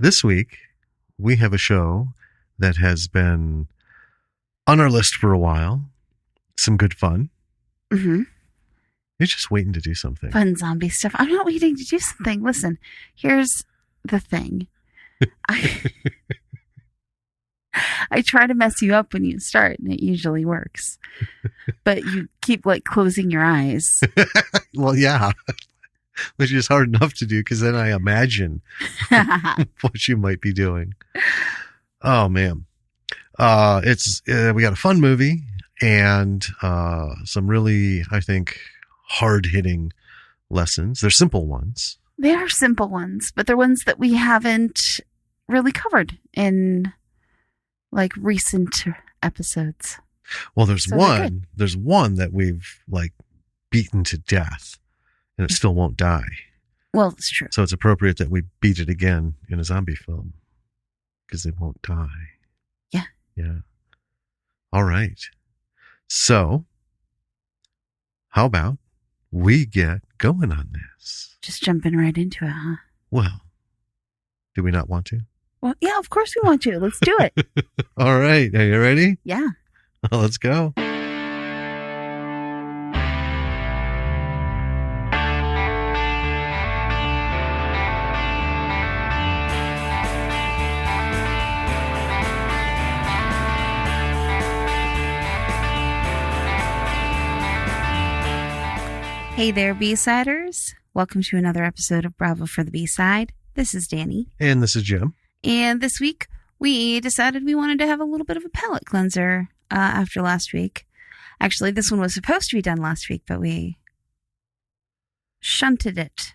This week, we have a show that has been on our list for a while. Some good fun. Mm-hmm. You're just waiting to do something. Fun zombie stuff. I'm not waiting to do something. Listen, here's the thing. I try to mess you up when you start, and it usually works. But you keep closing your eyes. Well, yeah. Which is hard enough to do because then I imagine what you might be doing. Oh, man. We got a fun movie and some really, I think, hard-hitting lessons. They're simple ones. They are simple ones, but they're ones that we haven't really covered in recent episodes. Well, there's one that we've beaten to death and it still won't die. Well, it's true. So it's appropriate that we beat it again in a zombie film because they won't die. Yeah. Yeah. All right. So how about we get going on this? Just jumping right into it, huh? Well, do we not want to? Well, yeah, of course we want to. Let's do it. All right. Are you ready? Yeah. Well, let's go. Hey there, B-Siders. Welcome to another episode of Bravo for the B-Side. This is Danny. And this is Jim. And this week, we decided we wanted to have a little bit of a palate cleanser after last week. Actually, this one was supposed to be done last week, but we shunted it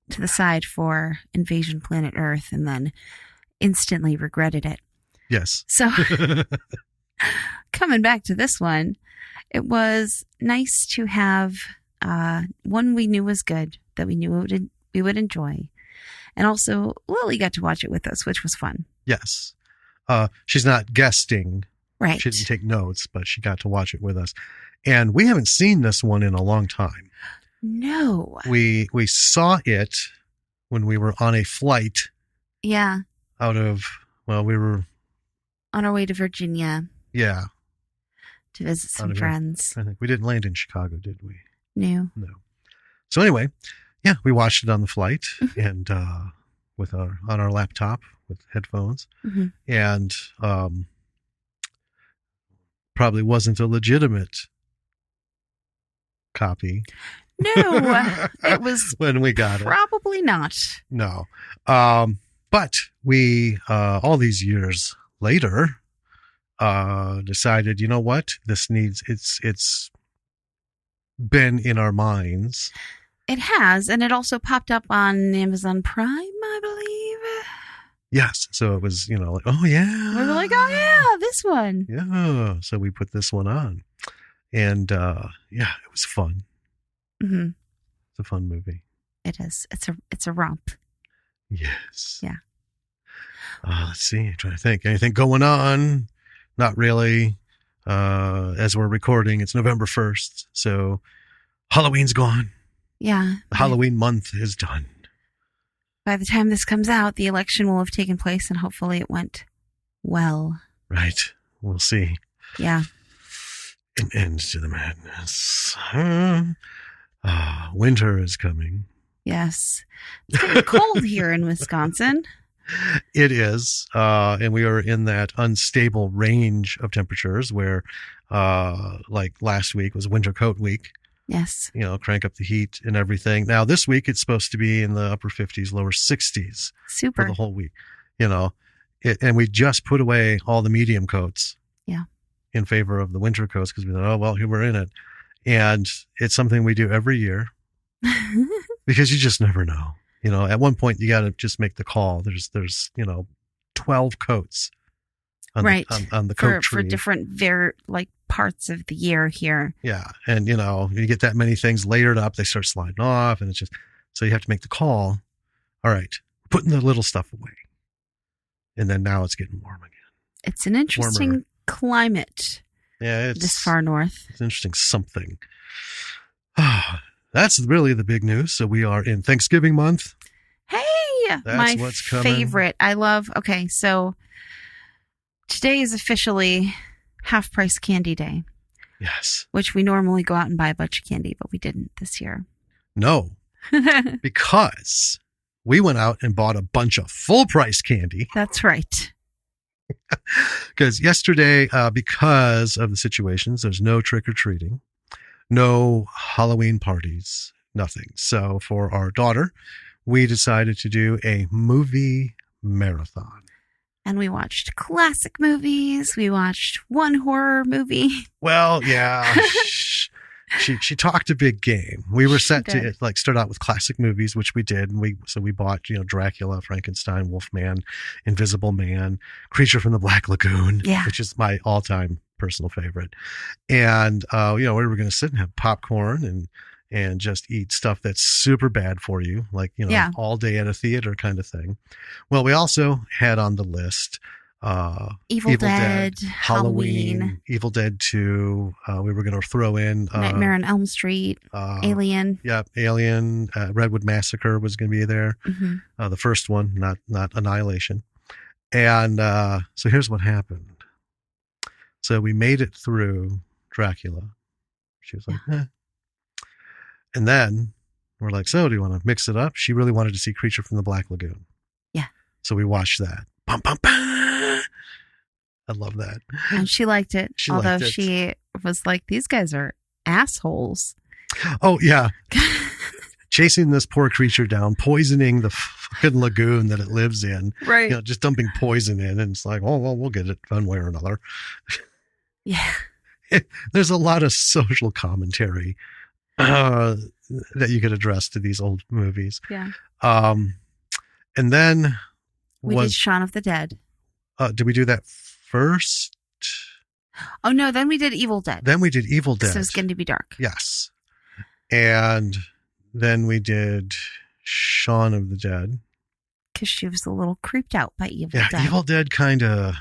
to the side for Invasion Planet Earth and then instantly regretted it. Yes. So, coming back to this one, it was nice to have one we knew was good, that we knew we would enjoy. And also, Lily got to watch it with us, which was fun. Yes. She's not guesting. Right. She didn't take notes, but she got to watch it with us. And we haven't seen this one in a long time. No. We saw it when we were on a flight. Yeah. We were on our way to Virginia. Yeah. To visit some friends. I think we didn't land in Chicago, did we? No. So anyway, yeah, we watched it on the flight and on our laptop with headphones, and probably wasn't a legitimate copy. No, it was when we got probably not. No, but we all these years later decided, you know what, this needs it's been in our minds. It has, and it also popped up on Amazon Prime, I believe. Yes, so it was, oh yeah. We were like, oh yeah, this one. Yeah, so we put this one on, and yeah, it was fun. Mm-hmm. It's a fun movie. It is. It's a romp. Yes. Yeah. Let's see. I'm trying to think. Anything going on? Not really. As we're recording, it's November 1st, so Halloween's gone. Yeah. The Halloween month is done. By the time this comes out, the election will have taken place, and hopefully it went well. Right. We'll see. Yeah. An end to the madness. Winter is coming. Yes. It's getting cold here in Wisconsin. It is, and we are in that unstable range of temperatures where, last week was winter coat week. Yes. Crank up the heat and everything. Now, this week, it's supposed to be in the upper 50s, lower 60s. Super. For the whole week, and we just put away all the medium coats. Yeah. In favor of the winter coats because we thought, oh, well, here we're in it. And it's something we do every year because you just never know. At one point you got to just make the call. There's 12 coats on the coat tree. For different parts of the year here. Yeah. And you get that many things layered up, they start sliding off, and it's just, so you have to make the call. All right, putting the little stuff away. And then now it's getting warm again. It's an interesting climate. Yeah, it's this far north. It's interesting something. That's really the big news. So we are in Thanksgiving month. Hey, yeah, That's my what's coming. favorite. I love. Okay, so today is officially half price candy day. Yes. Which we normally go out and buy a bunch of candy, but we didn't this year. No, because we went out and bought a bunch of full price candy. That's right. Because yesterday, because of the situations, there's no trick or treating, no Halloween parties, nothing. So for our daughter, we decided to do a movie marathon. And we watched classic movies. We watched one horror movie. Well, yeah. She talked a big game. We were set to start out with classic movies, which we did. And we bought, Dracula, Frankenstein, Wolfman, Invisible Man, Creature from the Black Lagoon, which is my all-time personal favorite. And, we were going to sit and have popcorn and just eat stuff that's super bad for you, like, all day at a theater kind of thing. Well, we also had on the list Evil Dead, Halloween, Evil Dead 2. We were going to throw in Nightmare on Elm Street, Alien. Yeah, Alien. Redwood Massacre was going to be there. Mm-hmm. The first one, not Annihilation. And so here's what happened. So we made it through Dracula. She was like, eh. And then we're like, so do you want to mix it up? She really wanted to see Creature from the Black Lagoon. Yeah. So we watched that. Bum, bum, bum. I love that. And she liked it. Although she was like, these guys are assholes. Oh, yeah. Chasing this poor creature down, poisoning the fucking lagoon that it lives in. Right. Just dumping poison in. And it's like, oh, well, we'll get it one way or another. Yeah. There's a lot of social commentary that you could address to these old movies. Yeah. And then we did Shaun of the Dead. Did we do that first? Oh, no. Then we did Evil Dead. Then we did Evil Dead. So it's going to be dark. Yes. And then we did Shaun of the Dead. Because she was a little creeped out by Evil Dead. Yeah, Evil Dead kind of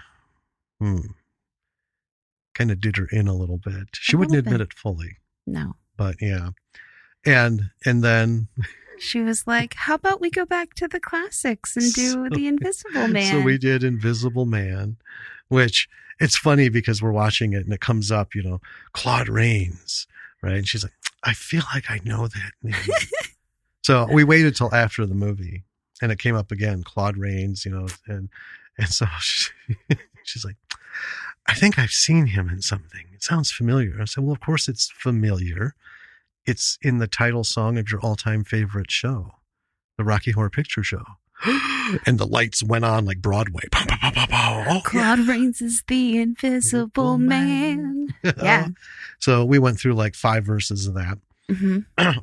did her in a little bit. She wouldn't admit it fully. No. But yeah. And then she was like, how about we go back to the classics and do The Invisible Man? So we did Invisible Man, which it's funny because we're watching it and it comes up, Claude Rains, right? And she's like, I feel like I know that name. So we waited till after the movie and it came up again, Claude Rains, and so she's like, I think I've seen him in something. It sounds familiar. I said, well, of course it's familiar. It's in the title song of your all-time favorite show, the Rocky Horror Picture Show. And the lights went on like Broadway. Pow, pow, pow, pow, pow. Oh, Claude Rains is the Invisible Man. Yeah. So we went through like 5 verses of that,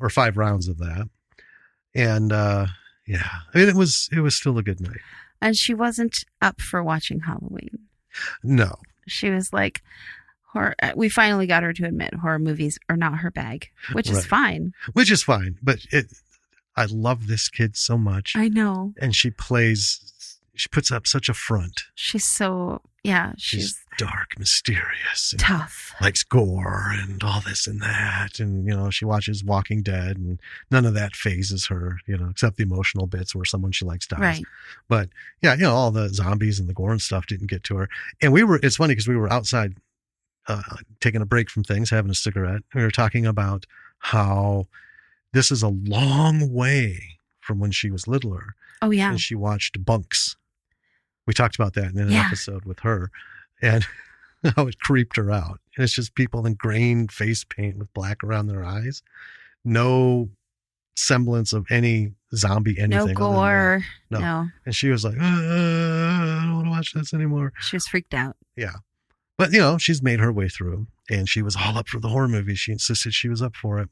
or 5 rounds of that. And yeah, I mean, it was still a good night. And she wasn't up for watching Halloween. No. She was like, we finally got her to admit horror movies are not her bag, which is fine. Which is fine. But I love this kid so much. I know. And she puts up such a front. She's so, she's dark, mysterious. Tough. Likes gore and all this and that. And, she watches Walking Dead and none of that phases her, except the emotional bits where someone she likes dies. Right. But yeah, all the zombies and the gore and stuff didn't get to her. And it's funny because we were outside taking a break from things, having a cigarette. We were talking about how this is a long way from when she was littler. Oh, yeah. And she watched Bunks. We talked about that in an episode with her and how it creeped her out. And it's just people in green face paint with black around their eyes. No semblance of any zombie anything. No gore. No. And she was like, I don't want to watch this anymore. She was freaked out. Yeah. But, she's made her way through and she was all up for the horror movie. She insisted she was up for it.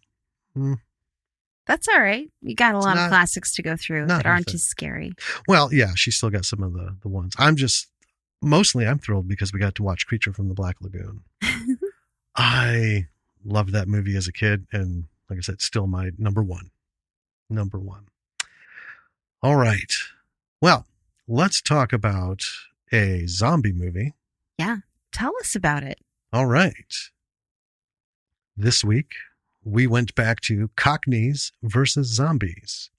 That's all right. You got a lot of classics to go through that aren't as scary. Well, yeah, she still got some of the ones. I'm thrilled because we got to watch Creature from the Black Lagoon. I loved that movie as a kid. And like I said, still my number one. All right. Well, let's talk about a zombie movie. Yeah. Tell us about it. All right. This week, we went back to Cockneys versus Zombies,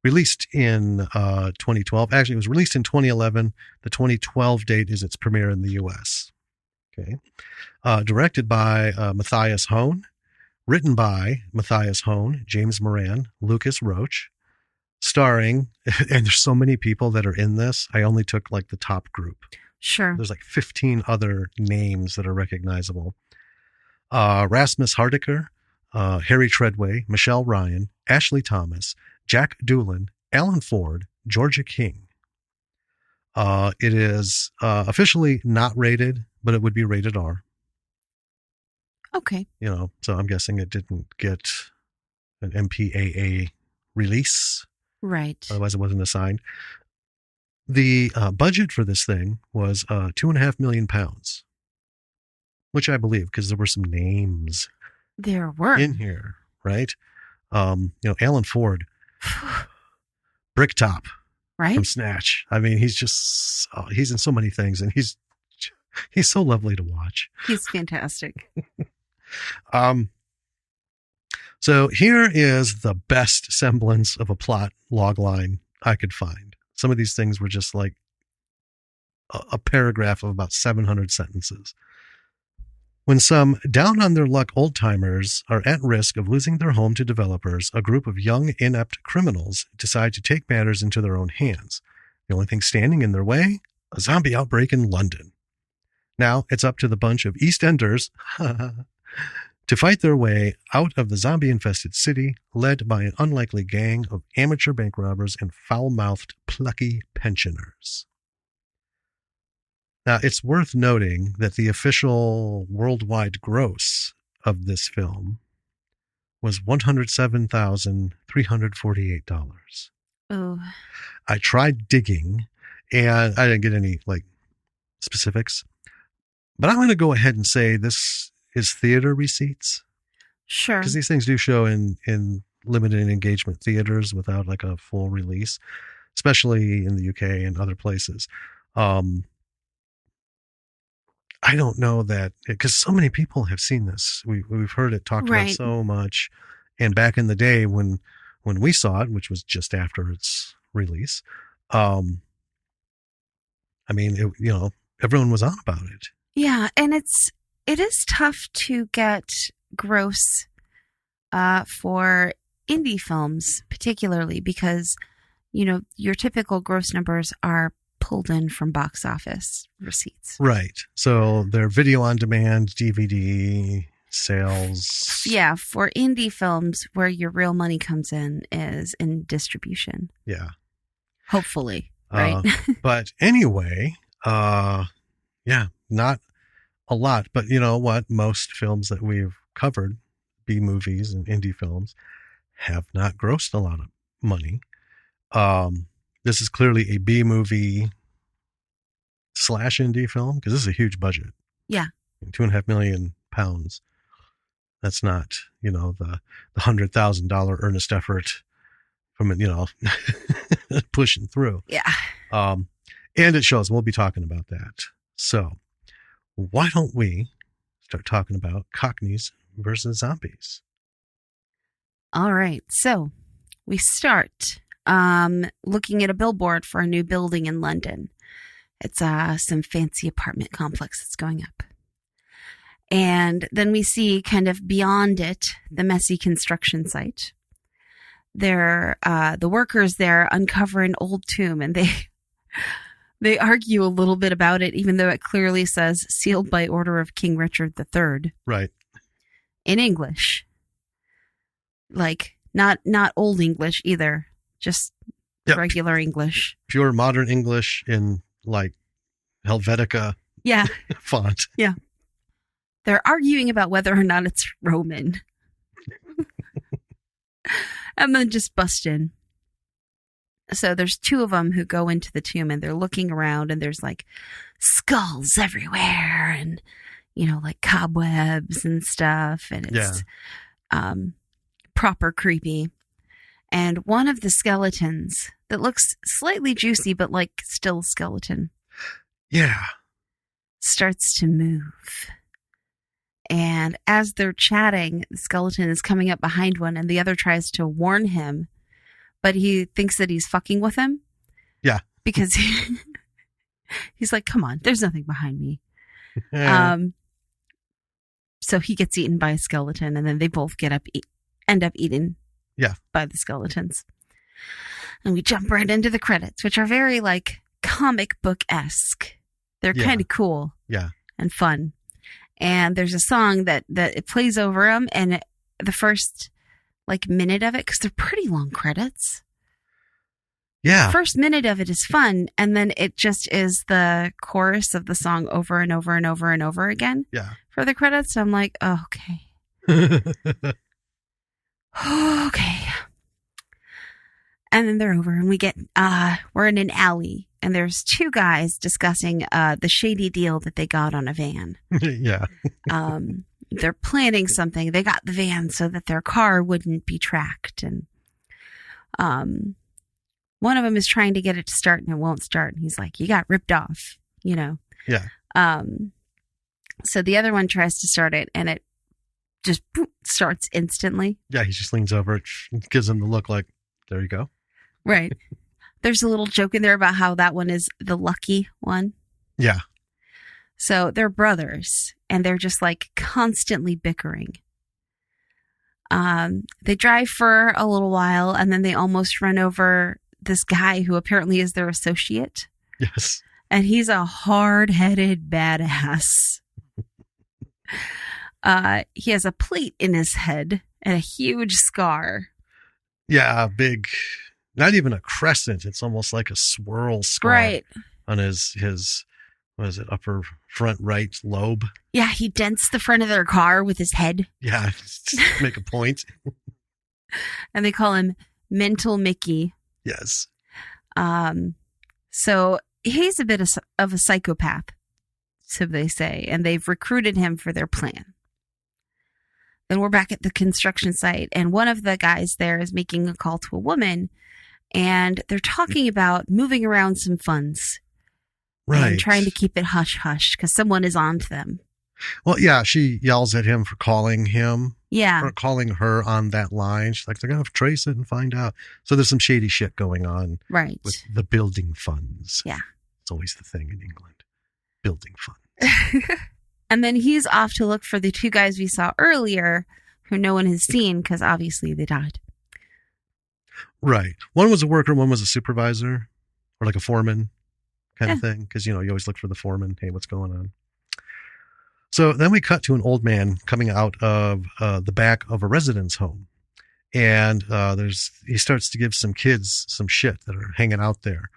released in 2012. Actually, it was released in 2011. The 2012 date is its premiere in the U.S. Okay. Directed by Matthias Hoene. Written by Matthias Hoene, James Moran, Lucas Roach. Starring, and there's so many people that are in this. I only took like the top group. Sure. There's like 15 other names that are recognizable. Rasmus Hardiker, Harry Treadway, Michelle Ryan, Ashley Thomas, Jack Doolan, Alan Ford, Georgia King. It is officially not rated, but it would be rated R. Okay. You know, so I'm guessing it didn't get an MPAA release. Right. Otherwise, it wasn't assigned. The budget for this thing was £2.5 million, which I believe because there were some names There were. in here, right? You know, Alan Ford, Bricktop Right. from Snatch. I mean, he's just he's in so many things, and he's so lovely to watch. He's fantastic. So here is the best semblance of a plot log line I could find. Some of these things were just like a paragraph of about 700 sentences. When some down on their luck old-timers are at risk of losing their home to developers, a group of young, inept criminals decide to take matters into their own hands. The only thing standing in their way? A zombie outbreak in London. Now it's up to the bunch of EastEnders to fight their way out of the zombie-infested city, led by an unlikely gang of amateur bank robbers and foul-mouthed, plucky pensioners. Now, it's worth noting that the official worldwide gross of this film was $107,348. Oh. I tried digging, and I didn't get any like specifics. But I'm going to go ahead and say this is theater receipts. Sure. Because these things do show in limited engagement theaters without like a full release, especially in the UK and other places. I don't know that, because so many people have seen this. We've heard it talked about so much. And back in the day when we saw it, which was just after its release, I mean, you know, everyone was on about it. Yeah, and it is tough to get gross for indie films, particularly because, you know, your typical gross numbers are pulled in from box office receipts. Right. So they're video on demand, DVD sales. Yeah, for indie films, where your real money comes in is in distribution. Yeah. Hopefully, right? But anyway, yeah, not a lot. But you know what? Most films that we've covered, B movies and indie films, have not grossed a lot of money. This is clearly a B movie / indie film because this is a huge budget. Yeah. £2.5 million. That's not, you know, the $100,000 earnest effort from, you know, pushing through. Yeah. And it shows. We'll be talking about that. So why don't we start talking about Cockneys versus zombies? All right. So we start looking at a billboard for a new building in London. It's some fancy apartment complex that's going up. And then we see kind of beyond it, the messy construction site. The workers there uncover an old tomb, and they argue a little bit about it, even though it clearly says sealed by order of King Richard III. Right. In English. Like, not Old English either. Just regular English. Pure modern English in like Helvetica font. Yeah. They're arguing about whether or not it's Roman. And then just bust in. So there's two of them who go into the tomb, and they're looking around, and there's like skulls everywhere and, you know, like cobwebs and stuff. And it's proper creepy. And one of the skeletons that looks slightly juicy, but like still a skeleton. Yeah. Starts to move. And as they're chatting, the skeleton is coming up behind one, and the other tries to warn him, but he thinks that he's fucking with him. Yeah. Because he's like, come on, there's nothing behind me. So he gets eaten by a skeleton, and then they both end up eaten by the skeletons. And we jump right into the credits, which are very like comic book-esque. They're kind of cool and fun. And there's a song that it plays over them, and the first like minute of it, because they're pretty long credits. Yeah. The first minute of it is fun, and then it just is the chorus of the song over and over and over and over again. Yeah. For the credits, I'm like, oh, okay. Okay. And then they're over, and we're in an alley, and there's two guys discussing the shady deal that they got on a van. Yeah. They're planning something. They got the van so that their car wouldn't be tracked, and one of them is trying to get it to start, and it won't start. And he's like, "You got ripped off," you know. Yeah. So the other one tries to start it, and it just starts instantly. Yeah, he just leans over, gives him the look like, there you go. Right. There's a little joke in there about how that one is the lucky one. Yeah. So they're brothers, and they're just like constantly bickering. They drive for a little while, and then they almost run over this guy who apparently is their associate. Yes. And he's a hard-headed badass. He has a plate in his head and a huge scar. Yeah, big, not even a crescent. It's almost like a swirl scar. Right. On his what is it, upper front right lobe. Yeah, he dents the front of their car with his head. Yeah, make a point. And they call him Mental Mickey. Yes. So he's a bit of a psychopath, so they say, and they've recruited him for their plan. Then we're back at the construction site, and one of the guys there is making a call to a woman, and they're talking about moving around some funds. Right. And trying to keep it hush-hush because someone is on to them. Well, yeah, she yells at him for calling him. Yeah. Or calling her on that line. She's like, they're going to trace it and find out. So there's some shady shit going on. Right. With the building funds. Yeah. It's always the thing in England. Building funds. And then he's off to look for the two guys we saw earlier who no one has seen because obviously they died. Right. One was a worker, one was a supervisor or like a foreman kind of thing. Because, you always look for the foreman. Hey, what's going on? So then we cut to an old man coming out of the back of a residence home. And he starts to give some kids some shit that are hanging out there.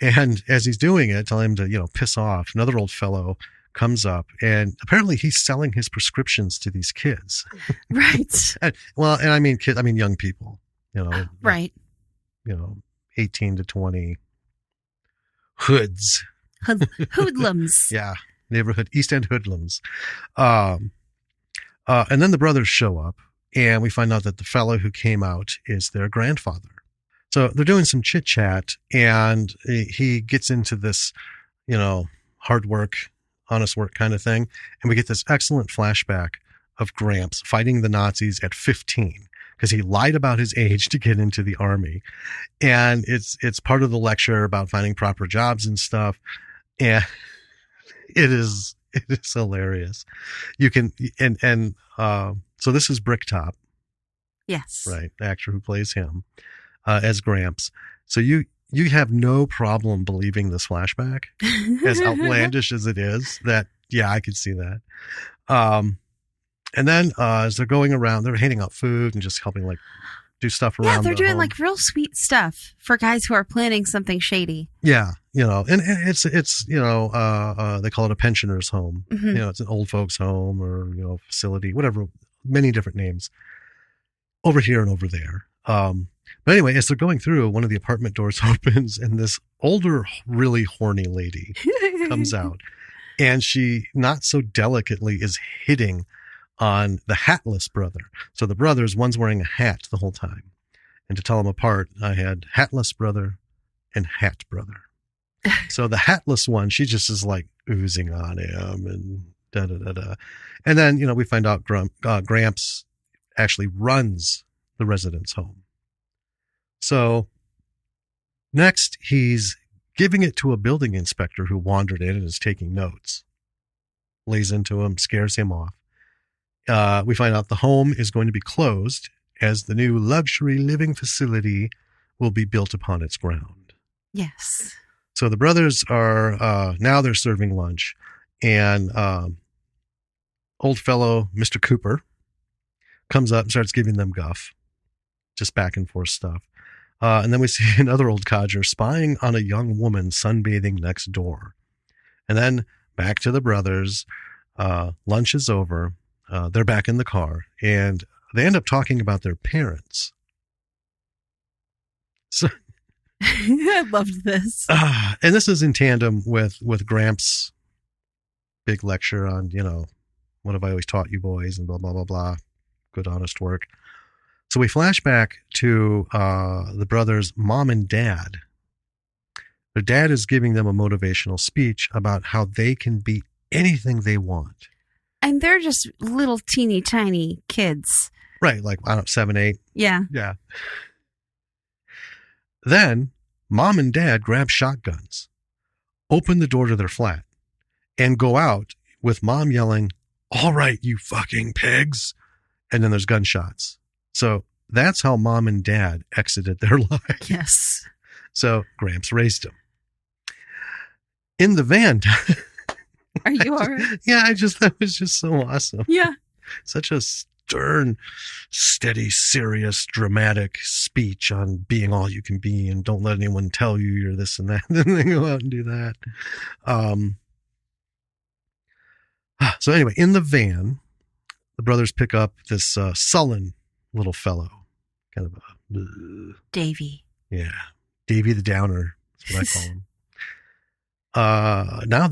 And as he's doing it, telling him to, piss off, another old fellow comes up, and apparently he's selling his prescriptions to these kids. Right. And I mean kids, I mean young people, Right. 18 to 20 hoods. Hoodlums. Yeah. Neighborhood, East End hoodlums. And then the brothers show up, and we find out that the fellow who came out is their grandfather. So they're doing some chit chat, and he gets into this, hard work, honest work kind of thing. And we get this excellent flashback of Gramps fighting the Nazis at 15 because he lied about his age to get into the army. And it's part of the lecture about finding proper jobs and stuff. And it is hilarious. You can, so this is Bricktop. Yes. Right. The actor who plays him, as Gramps. So you have no problem believing this flashback, as outlandish as it is. That, yeah, I could see that. And then as they're going around, they're handing out food and just helping do stuff around. Yeah, they're doing home. real sweet stuff for guys who are planning something shady. Yeah, and it's they call it a pensioner's home. Mm-hmm. It's an old folks home or facility, whatever, many different names. Over here and over there. But anyway, as they're going through, one of the apartment doors opens, and this older, really horny lady comes out, and she not so delicately is hitting on the hatless brother. So the brothers, one's wearing a hat the whole time. And to tell them apart, I had hatless brother and hat brother. So the hatless one, she just is oozing on him and da-da-da-da. And then, we find out Gramps actually runs the residence home. So next, he's giving it to a building inspector who wandered in and is taking notes. Lays into him, scares him off. We find out the home is going to be closed as the new luxury living facility will be built upon its ground. Yes. So the brothers are, now they're serving lunch, and old fellow Mr. Cooper comes up and starts giving them guff, just back and forth stuff. And then we see another old codger spying on a young woman sunbathing next door. And then back to the brothers. Lunch is over. They're back in the car, and they end up talking about their parents. So I loved this. And this is in tandem with Gramps' big lecture on, what have I always taught you boys and blah, blah, blah, blah. Good, honest work. So we flash back to the brothers' mom and dad. Their dad is giving them a motivational speech about how they can be anything they want. And they're just little teeny tiny kids. Right, like, I don't know, 7, 8. Yeah. Yeah. Then mom and dad grab shotguns, open the door to their flat, and go out with mom yelling, "All right, you fucking pigs." And then there's gunshots. So that's how mom and dad exited their life. Yes. So Gramps raised them. In the van. Are you all right? Yeah, that was just so awesome. Yeah. Such a stern, steady, serious, dramatic speech on being all you can be and don't let anyone tell you you're this and that. And then they go out and do that. So anyway, in the van, the brothers pick up this sullen little fellow, kind of a Davy. Yeah, Davy the Downer. That's what I call him. Now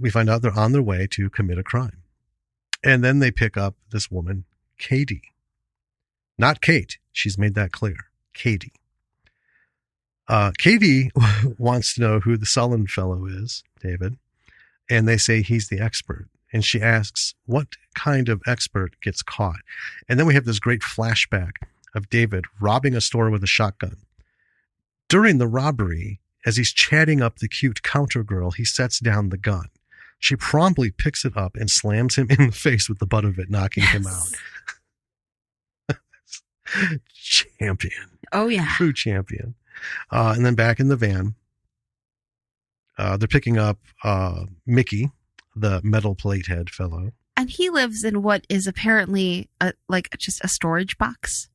we find out they're on their way to commit a crime. And then they pick up this woman, Katie. Not Kate. She's made that clear. Katie. Katie wants to know who the sullen fellow is, David. And they say he's the expert. And she asks, what kind of expert gets caught? And then we have this great flashback of David robbing a store with a shotgun. During the robbery, as he's chatting up the cute counter girl, he sets down the gun. She promptly picks it up and slams him in the face with the butt of it, knocking him out. Champion. Oh, yeah. True champion. And then back in the van, they're picking up Mickey, the metal plate head fellow. And he lives in what is apparently just a storage box.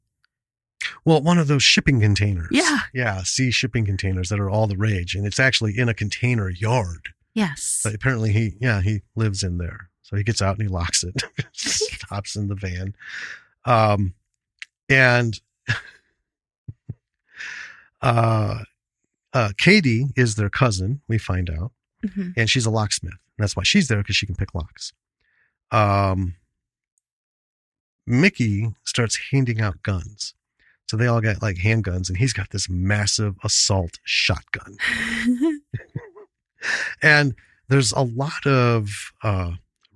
Well, one of those shipping containers. Yeah. Yeah, sea shipping containers that are all the rage. And it's actually in a container yard. Yes. But apparently he lives in there. So he gets out and he locks it. Stops in the van. And Katie is their cousin, we find out. Mm-hmm. And she's a locksmith. And that's why she's there, because she can pick locks. Mickey starts handing out guns. So they all got like handguns, and he's got this massive assault shotgun. And there's a lot of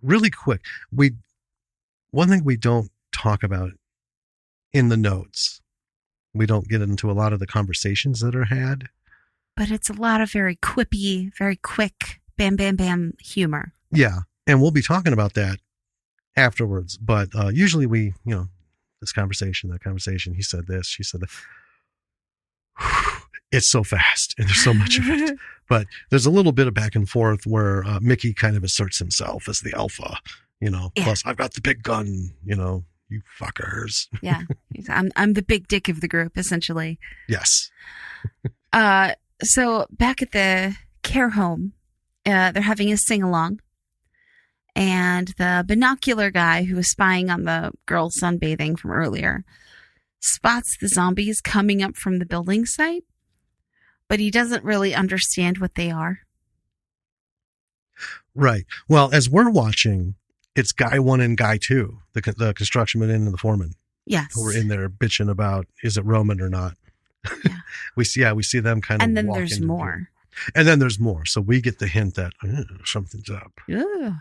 really quick. One thing we don't talk about in the notes, we don't get into a lot of the conversations that are had. But it's a lot of very quippy, very quick, bam, bam, bam humor. Yeah. And we'll be talking about that afterwards. But usually we, this conversation, that conversation, he said this, she said that. It's so fast and there's so much of it. But there's a little bit of back and forth where Mickey kind of asserts himself as the alpha, yeah. Plus I've got the big gun, you fuckers. Yeah. I'm the big dick of the group, essentially. Yes. So back at the care home, they're having a sing-along. And the binocular guy who was spying on the girls sunbathing from earlier spots the zombies coming up from the building site, but he doesn't really understand what they are. Right. Well, as we're watching, it's guy 1 and guy 2, the construction man and the foreman. Yes. Who were in there bitching about, is it Roman or not? Yeah. we see them kind of. And then there's more. And then there's more. So we get the hint that something's up. Yeah.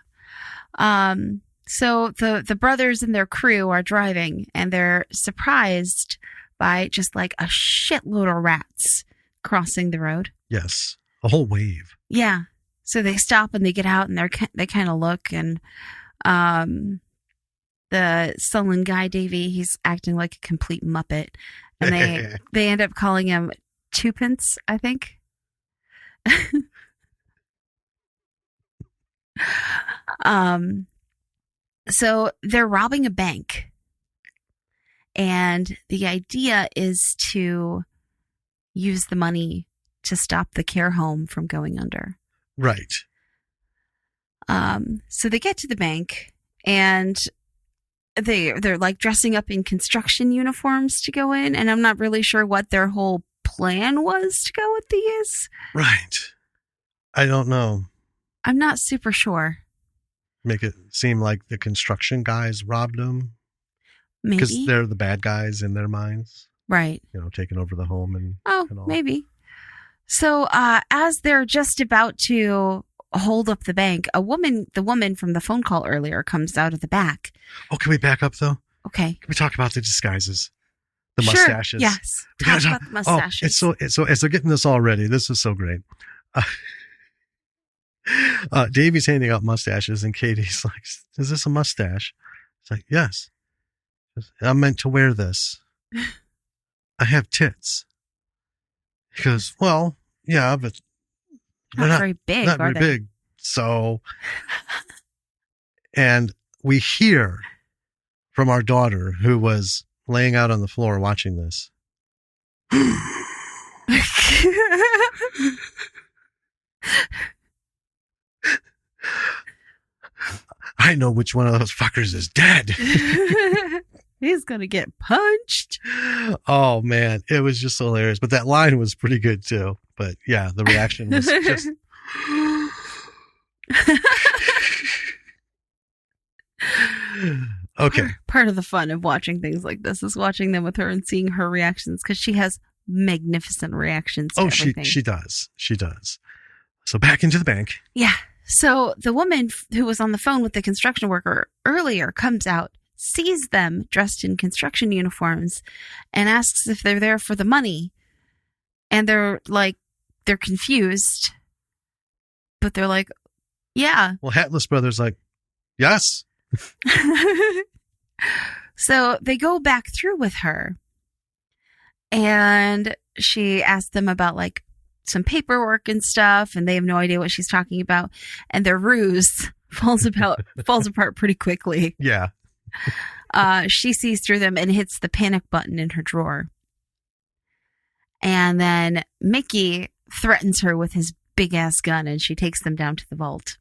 So the brothers and their crew are driving, and they're surprised by just like a shitload of rats crossing the road. Yes. A whole wave. Yeah. So they stop and they get out and they kind of look, and the sullen guy, Davy, he's acting like a complete muppet. And they end up calling him Twopence, I think. So they're robbing a bank. And the idea is to use the money to stop the care home from going under. Right. So they get to the bank, and they're like dressing up in construction uniforms to go in, and I'm not really sure what their whole plan was to go with these. Right. I don't know. I'm not super sure. Make it seem like the construction guys robbed them. Maybe. Because they're the bad guys in their minds. Right. You know, taking over the home and all. Maybe. So as they're just about to hold up the bank, the woman from the phone call earlier comes out of the back. Oh, can we back up though? Okay. Can we talk about the disguises? The sure. Mustaches. Yes. Talk about the mustaches. Oh, it's so as they're getting this all ready, this is so great. Davey's handing out mustaches, and Katie's like, "Is this a mustache?" It's like, "Yes." "I'm meant to wear this. I have tits." He goes, "Well, yeah, but not very big. Not very big." So, and we hear from our daughter, who was laying out on the floor watching this. I know which one of those fuckers is dead. He's going to get punched. Oh, man. It was just hilarious. But that line was pretty good, too. But, yeah, the reaction was just... Okay. Part of the fun of watching things like this is watching them with her and seeing her reactions, because she has magnificent reactions to everything. She does. She does. So back into the bank. Yeah. So the woman who was on the phone with the construction worker earlier comes out, sees them dressed in construction uniforms, and asks if they're there for the money. And they're confused. But they're like, yeah. Well, Hatless Brothers like, yes. So they go back through with her. And she asked them about like some paperwork and stuff, and they have no idea what she's talking about. And their ruse falls apart pretty quickly. Yeah. She sees through them and hits the panic button in her drawer. And then Mickey threatens her with his big ass gun, and she takes them down to the vault.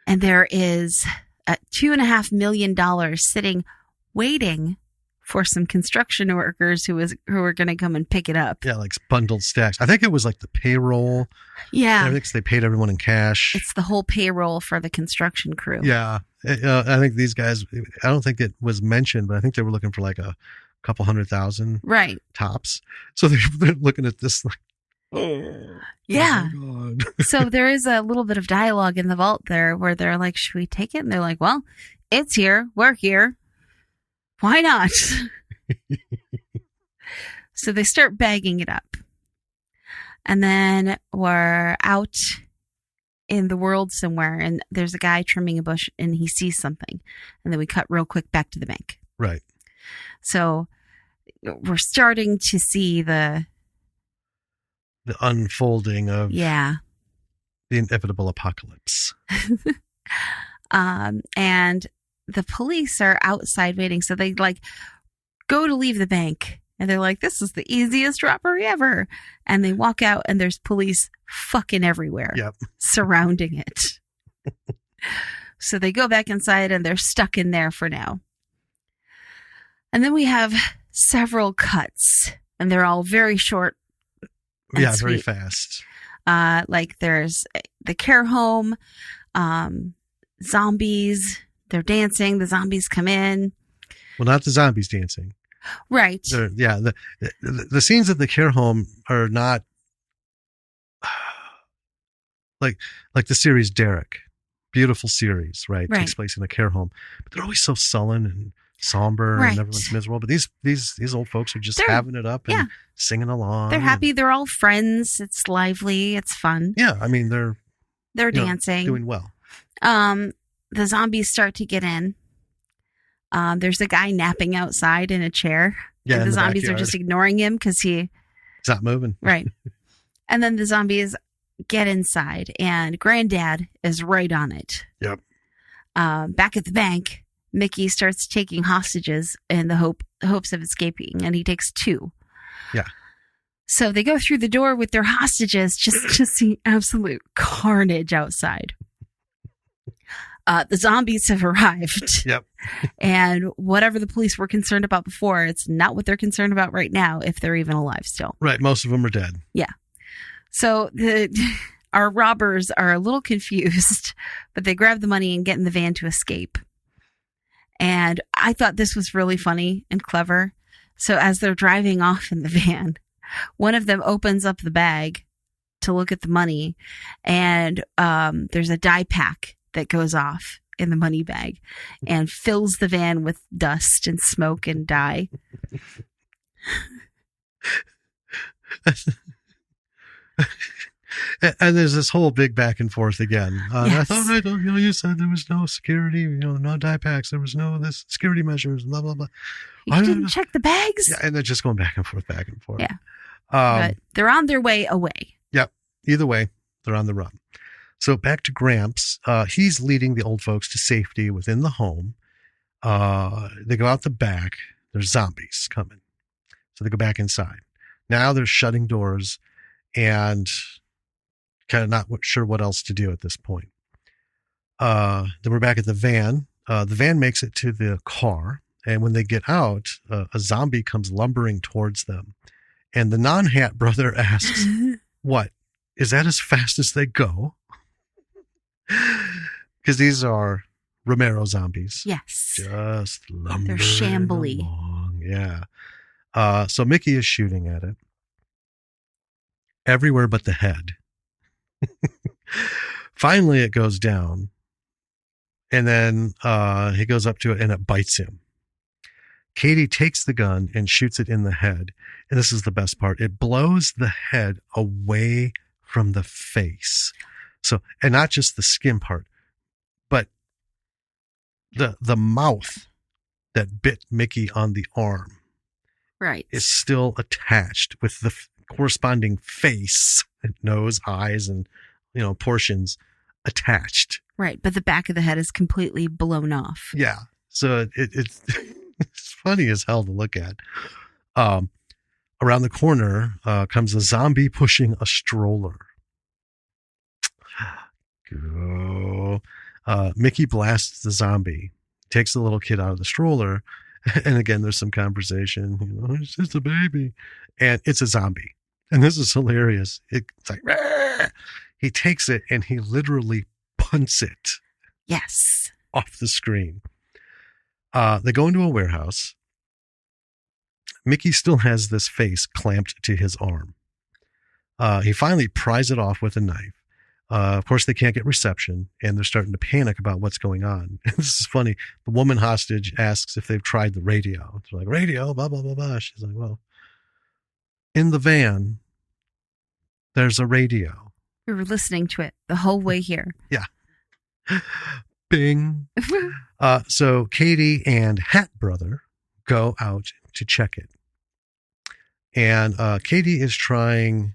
And there is $2.5 million sitting, waiting for some construction workers who are going to come and pick it up. Yeah, like bundled stacks. I think it was like the payroll. Yeah. I think they paid everyone in cash. It's the whole payroll for the construction crew. Yeah. I think these guys, I don't think it was mentioned, but I think they were looking for like a couple 100,000 right tops. So they're looking at this like, oh, yeah. Oh my God. So there is a little bit of dialogue in the vault there where they're like, should we take it? And they're like, well, it's here. We're here. Why not? So they start bagging it up. And then we're out in the world somewhere, and there's a guy trimming a bush, and he sees something. And then we cut real quick back to the bank. Right. So we're starting to see the unfolding of the inevitable apocalypse. And the police are outside waiting. So they like go to leave the bank, and they're like, this is the easiest robbery ever. And they walk out, and there's police fucking everywhere. Yep. Surrounding it. So they go back inside, and they're stuck in there for now. And then we have several cuts, and they're all very short. Yeah, sweet. Very fast. Like there's the care home, zombies. They're dancing. The zombies come in. Well, not the zombies dancing. Right. The scenes at the care home are not like the series Derek. Beautiful series, right? Takes place in a care home. But they're always so sullen and somber Right. and everyone's miserable. But these old folks are just They're- having it up and yeah. singing along. They're happy. They're all friends. It's lively. It's fun. Yeah, I mean they're dancing. doing well. The zombies start to get in. There's a guy napping outside in a chair. Yeah, and in the the zombies are backyard. just ignoring him because It's not moving. right. And then the zombies get inside, and Granddad is right on it. Yep. Back at the bank, Mickey starts taking hostages in the hopes of escaping, and he takes 2. Yeah. So they go through the door with their hostages just to see absolute carnage outside. The zombies have arrived. Yep. And whatever the police were concerned about before, it's not what they're concerned about right now, if they're even alive still. Right. Most of them are dead. Yeah. So our robbers are a little confused, but they grab the money and get in the van to escape. And I thought this was really funny and clever. So as they're driving off in the van, one of them opens up the bag to look at the money, and there's a dye pack that goes off in the money bag and fills the van with dust and smoke and dye. And there's this whole big back and forth again. Yes. I thought, you said there was no security, no dye packs, there was no this security measures, blah, blah, blah. You didn't check the bags? Yeah, and they're just going back and forth, back and forth. Yeah. But they're on their way away. Yep. Either way, they're on the run. So back to Gramps. He's leading the old folks to safety within the home. They go out the back. There's zombies coming. So they go back inside. Now they're shutting doors and kind of not sure what else to do at this point. Then we're back at the van. The van makes it to the car. And when they get out, a zombie comes lumbering towards them. And the non-hat brother asks, what? Is that as fast as they go? Because these are Romero zombies. Yes. Just lumbering They're shambly. along. Yeah. So Mickey is shooting at it. Everywhere but the head. Finally, it goes down. And then he goes up to it and it bites him. Katie takes the gun and shoots it in the head. And this is the best part. It blows the head away from the face. So, and not just the skin part, but the mouth that bit Mickey on the arm Right. is still attached with the corresponding face, nose, eyes, and, portions attached. Right. But the back of the head is completely blown off. Yeah. So it's it's funny as hell to look at. Around the corner comes a zombie pushing a stroller. Go. Mickey blasts the zombie, takes the little kid out of the stroller, and again, there's some conversation. It's just a baby, and it's a zombie. And this is hilarious. It's like, "Rah!" He takes it and he literally punts it Yes. off the screen. They go into a warehouse. Mickey still has this face clamped to his arm. He finally pries it off with a knife. Of course, they can't get reception, and they're starting to panic about what's going on. This is funny. The woman hostage asks if they've tried the radio. They're like, radio, blah, blah, blah, blah. She's like, well, in the van, there's a radio. We were listening to it the whole way here. Yeah. Bing. So Katie and Hat Brother go out to check it. And Katie is trying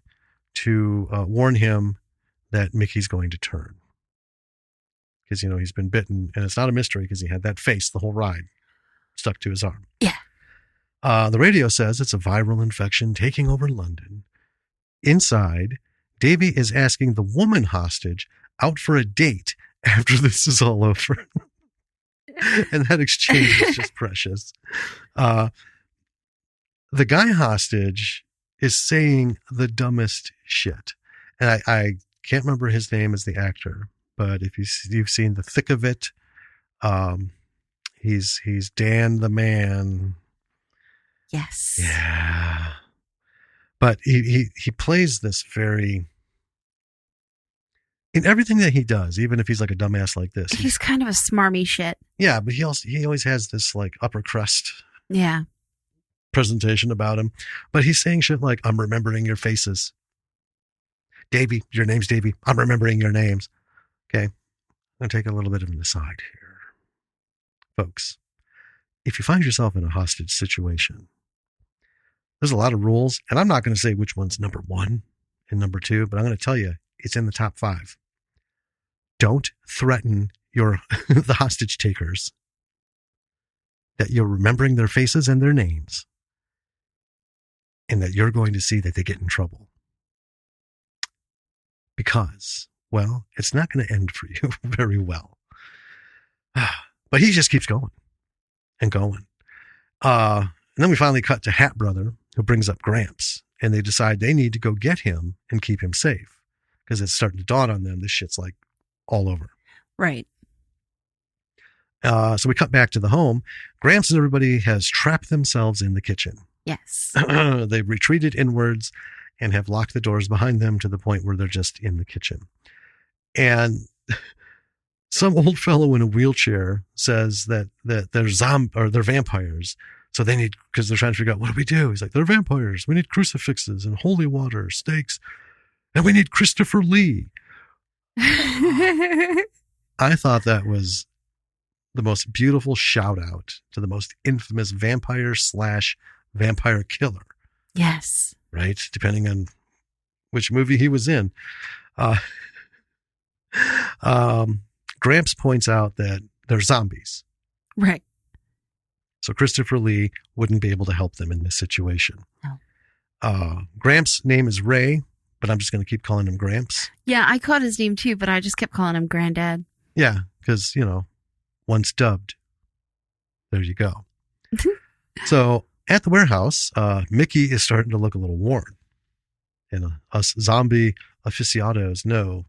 to warn him that Mickey's going to turn. Because, he's been bitten. And it's not a mystery because he had that face the whole ride stuck to his arm. Yeah. The radio says it's a viral infection taking over London. Inside, Davy is asking the woman hostage out for a date after this is all over. And that exchange is just precious. The guy hostage is saying the dumbest shit. And I can't remember his name as the actor, but if you've seen The Thick of It, he's Dan the Man. Yes. Yeah. But he plays this very in everything that he does, even if he's like a dumbass like this. He's kind of a smarmy shit. Yeah, but he always has this like upper crust presentation about him. But he's saying shit like, I'm remembering your faces. Davey, your name's Davey. I'm remembering your names. Okay. I'm going to take a little bit of an aside here. Folks, if you find yourself in a hostage situation, there's a lot of rules, and I'm not going to say which one's number 1 and number 2, but I'm going to tell you it's in the top 5. Don't threaten the hostage takers that you're remembering their faces and their names, and that you're going to see that they get in trouble. Because, well, it's not going to end for you very well. But he just keeps going and going. And then we finally cut to Hat Brother, who brings up Gramps, and they decide they need to go get him and keep him safe because it's starting to dawn on them. This shit's like all over. Right. So we cut back to the home. Gramps and everybody has trapped themselves in the kitchen. Yes. They've retreated inwards and have locked the doors behind them to the point where they're just in the kitchen. And some old fellow in a wheelchair says that they're vampires. So they need, because they're trying to figure out, what do we do? He's like, they're vampires. We need crucifixes and holy water, stakes, and we need Christopher Lee. I thought that was the most beautiful shout out to the most infamous vampire/vampire killer. Yes. Right? Depending on which movie he was in. Gramps points out that they're zombies. Right. So Christopher Lee wouldn't be able to help them in this situation. No. Gramps' name is Ray, but I'm just going to keep calling him Gramps. Yeah, I caught his name too, but I just kept calling him Granddad. Yeah, because, once dubbed. There you go. So at the warehouse, Mickey is starting to look a little worn. And us zombie aficionados know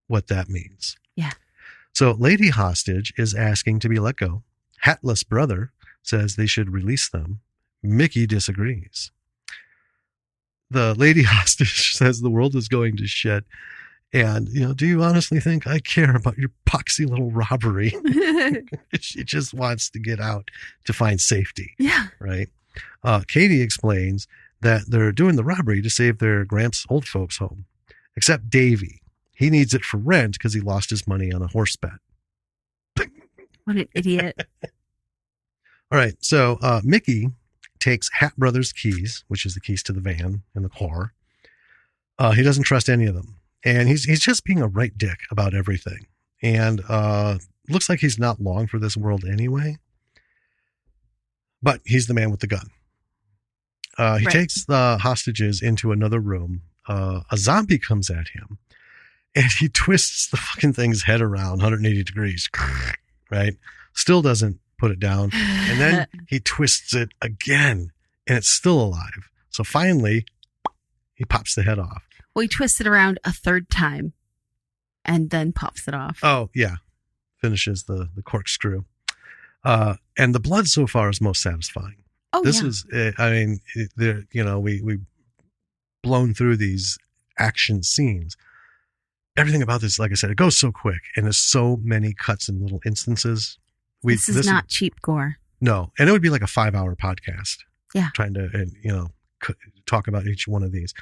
what that means. Yeah. So Lady Hostage is asking to be let go. Hatless Brother says they should release them. Mickey disagrees. The Lady Hostage says the world is going to shit. And, do you honestly think I care about your poxy little robbery? She just wants to get out to find safety. Yeah. Right? Katie explains that they're doing the robbery to save their Gramps old folks home. Except Davy. He needs it for rent because he lost his money on a horse bet. What an idiot. All right. So Mickey takes Hat Brothers' keys, which is the keys to the van and the car. He doesn't trust any of them. And he's just being a right dick about everything. And looks like he's not long for this world anyway. But he's the man with the gun. He takes the hostages into another room. A zombie comes at him. And he twists the fucking thing's head around 180 degrees. Right? Still doesn't put it down. And then he twists it again. And it's still alive. So finally, he pops the head off. Well, he twists it around a third time and then pops it off. Oh, yeah. Finishes the corkscrew. And the blood so far is most satisfying. Oh, this is, we've blown through these action scenes. Everything about this, like I said, it goes so quick and there's so many cuts and little instances. This is not cheap gore. No. And it would be like a 5-hour podcast. Yeah. Trying to, talk about each one of these.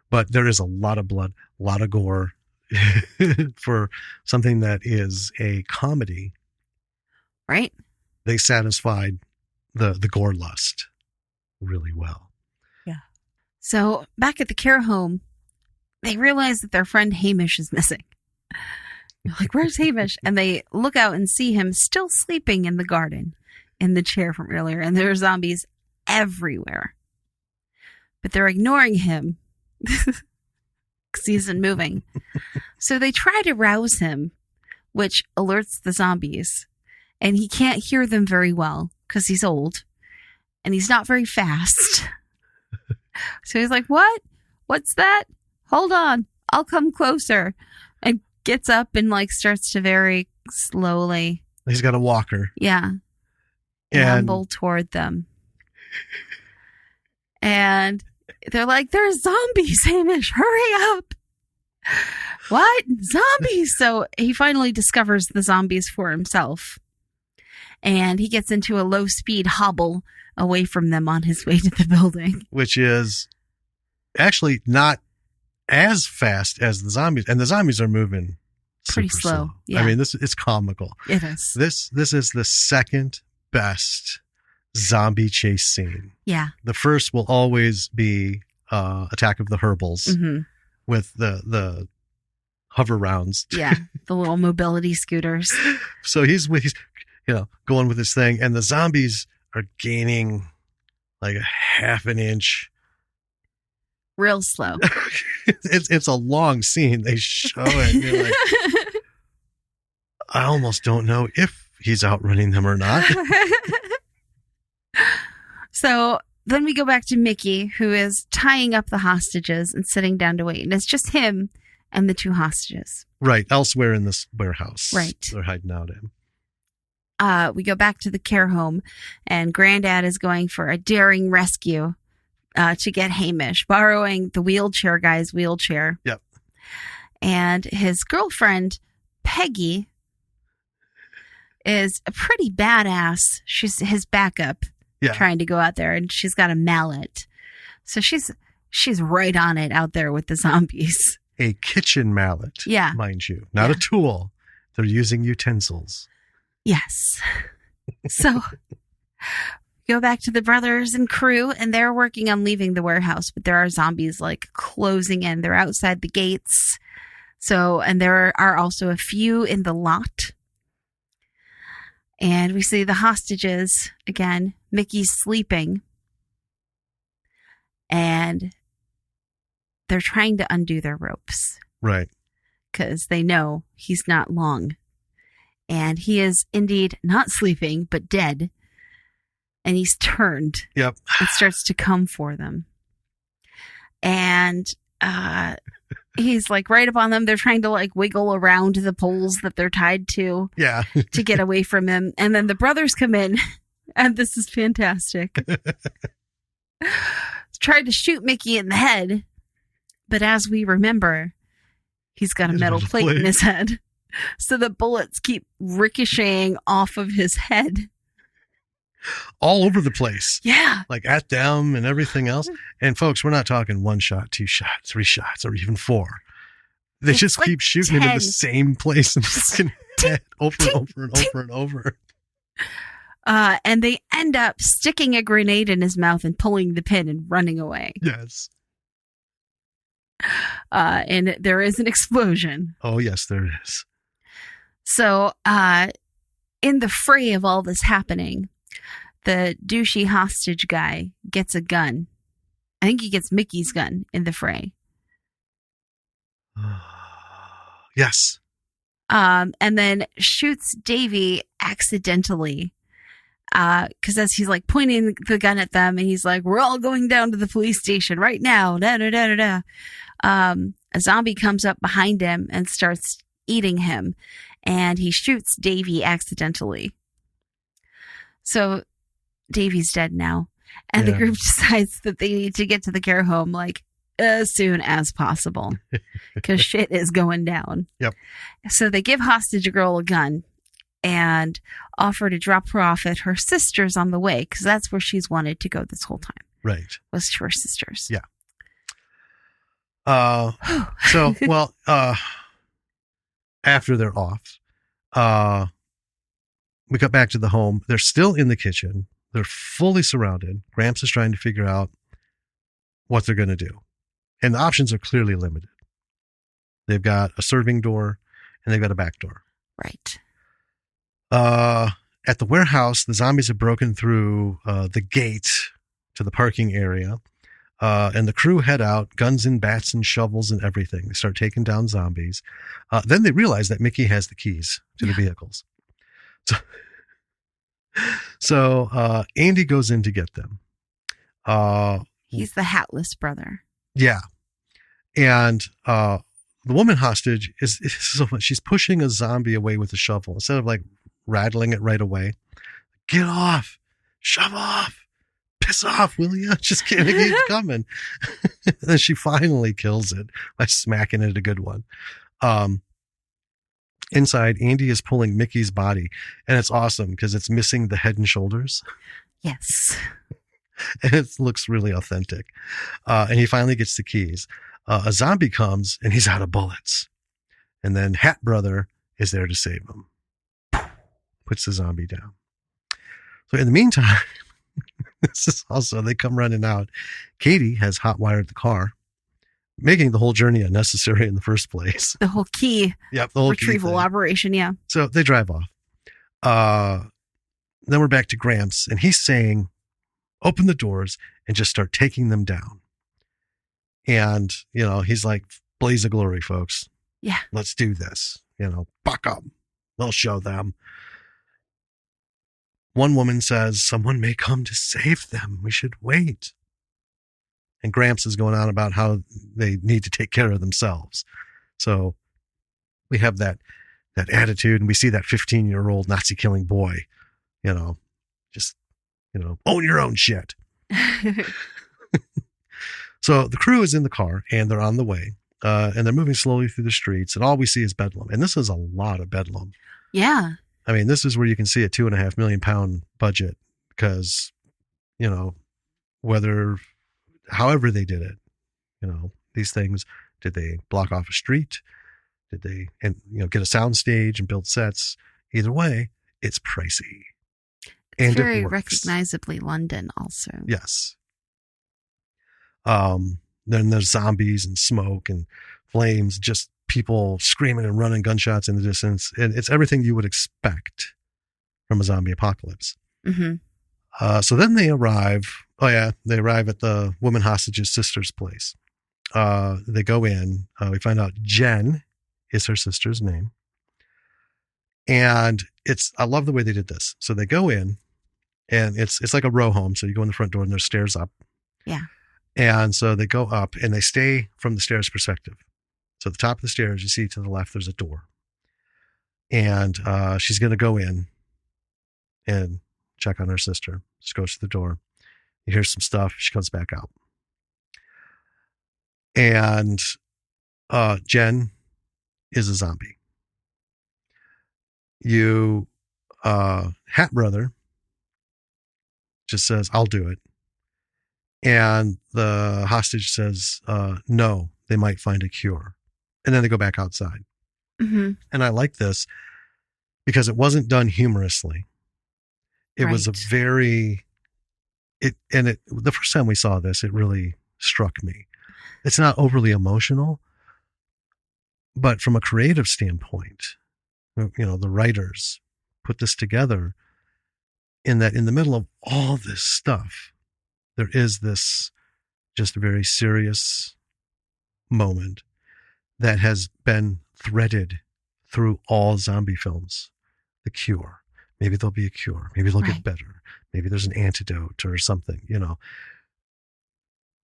But there is a lot of blood, a lot of gore for something that is a comedy. Right. They satisfied the gore lust really well. Yeah. So back at the care home, they realize that their friend Hamish is missing. They're like, where's Hamish? And they look out and see him still sleeping in the garden in the chair from earlier. And there are zombies everywhere. But they're ignoring him because he isn't moving. So they try to rouse him, which alerts the zombies. And he can't hear them very well because he's old. And he's not very fast. So he's like, what? What's that? Hold on. I'll come closer. And gets up and starts to very slowly. He's got a walker. Yeah. Amble toward them. And they're like, there's zombies, Hamish. Hurry up. What? Zombies! So he finally discovers the zombies for himself. And he gets into a low-speed hobble away from them on his way to the building. Which is actually not as fast as the zombies. And the zombies are moving pretty slow. Yeah. I mean, it's comical. It is. This is the second best zombie chase scene. Yeah. The first will always be Attack of the Herbals with the hover rounds. Yeah, the little mobility scooters. So he's going with this thing, and the zombies are gaining like a half an inch. Real slow. It's a long scene. They show it. And you're like, I almost don't know if he's outrunning them or not. So then we go back to Mickey, who is tying up the hostages and sitting down to wait. And it's just him and the two hostages. Right. Elsewhere in this warehouse. Right. They're hiding out in. We go back to the care home, and Granddad is going for a daring rescue to get Hamish, borrowing the wheelchair guy's wheelchair. Yep. And his girlfriend, Peggy, is a pretty badass. She's his backup, trying to go out there, and she's got a mallet. So she's right on it out there with the zombies. A kitchen mallet, mind you. Not a tool. They're using utensils. Yes. So go back to the brothers and crew, and they're working on leaving the warehouse, but there are zombies like closing in. They're outside the gates. So, and there are also a few in the lot. And we see the hostages again. Mickey's sleeping, and they're trying to undo their ropes. Right. Because they know he's not long. And he is indeed not sleeping, but dead. And he's turned. Yep. And starts to come for them. And he's like right up on them. They're trying to like wiggle around the poles that they're tied to. Yeah. To get away from him. And then the brothers come in. And this is fantastic. Tried to shoot Mickey in the head. But as we remember, he's got a metal plate in his head. So the bullets keep ricocheting off of his head. All over the place. Yeah. Like at them and everything else. And folks, we're not talking 1 shot, 2 shots, 3 shots, or even 4. They just like keep shooting 10. Into the same place and head over and over and over and over. And they end up sticking a grenade in his mouth and pulling the pin and running away. Yes. And there is an explosion. Oh, yes, there is. So, in the fray of all this happening, the douchey hostage guy gets a gun. I think he gets Mickey's gun in the fray. Yes. And then shoots Davy accidentally. Because as he's like pointing the gun at them, and he's like, "We're all going down to the police station right now." Da da da da da. A zombie comes up behind him and starts eating him, and he shoots Davy accidentally. So Davy's dead now, and the group decides that they need to get to the care home like as soon as possible because shit is going down. Yep. So they give hostage girl a gun and offer to drop her off at her sister's on the way, because that's where she's wanted to go this whole time. Right. Was to her sister's. Yeah. After they're off, we got back to the home. They're still in the kitchen. They're fully surrounded. Gramps is trying to figure out what they're going to do. And the options are clearly limited. They've got a serving door and they've got a back door. Right. At the warehouse, the zombies have broken through the gate to the parking area. And the crew head out, guns and bats and shovels and everything. They start taking down zombies. Then they realize that Mickey has the keys to the vehicles. So Andy goes in to get them. He's the hatless brother. Yeah. And the woman hostage is so much. She's pushing a zombie away with a shovel instead of like rattling it right away. Get off. Shove off. piss off, will you? Just kidding. It keeps coming. And then she finally kills it by smacking it a good one. Inside, Andy is pulling Mickey's body, and it's awesome because it's missing the head and shoulders. Yes. And it looks really authentic. And he finally gets the keys. A zombie comes, and he's out of bullets. And then Hat Brother is there to save him. Puts the zombie down. So in the meantime, this is also, they come running out. Katie has hot-wired the car, making the whole journey unnecessary in the first place. The whole key Yep, the whole retrieval operation, yeah. So they drive off. Then we're back to Gramps, and he's saying, open the doors and just start taking them down. And, he's like, blaze of glory, folks. Yeah. Let's do this. Buck up. We'll show them. One woman says, someone may come to save them. We should wait. And Gramps is going on about how they need to take care of themselves. So we have that attitude, and we see that 15-year-old Nazi killing boy, just, own your own shit. So the crew is in the car, and they're on the way, and they're moving slowly through the streets, and all we see is bedlam. And this is a lot of bedlam. Yeah. I mean, this is where you can see a £2.5 million budget because, however they did it, these things, did they block off a street? Did they, get a sound stage and build sets? Either way, it's pricey. It's very recognizably London also. Yes. Then there's zombies and smoke and flames, just people screaming and running, gunshots in the distance. And it's everything you would expect from a zombie apocalypse. Mm-hmm. So then they arrive. Oh, yeah. They arrive at the woman hostage's sister's place. They go in. We find out Jen is her sister's name. And I love the way they did this. So they go in, and it's like a row home. So you go in the front door, and there's stairs up. Yeah. And so they go up, and they stay from the stairs perspective. So at the top of the stairs, you see to the left, there's a door. And she's going to go in and check on her sister. She goes to the door. You hear some stuff. She comes back out. And Jen is a zombie. Hat Brother just says, I'll do it. And the hostage says, no, they might find a cure. And then they go back outside. Mm-hmm. And I like this because it wasn't done humorously. It was the first time we saw this, it really struck me. It's not overly emotional, but from a creative standpoint, the writers put this together in that in the middle of all this stuff, there is this just very serious moment that has been threaded through all zombie films. The cure. Maybe there'll be a cure. Maybe they'll get better. Maybe there's an antidote or something,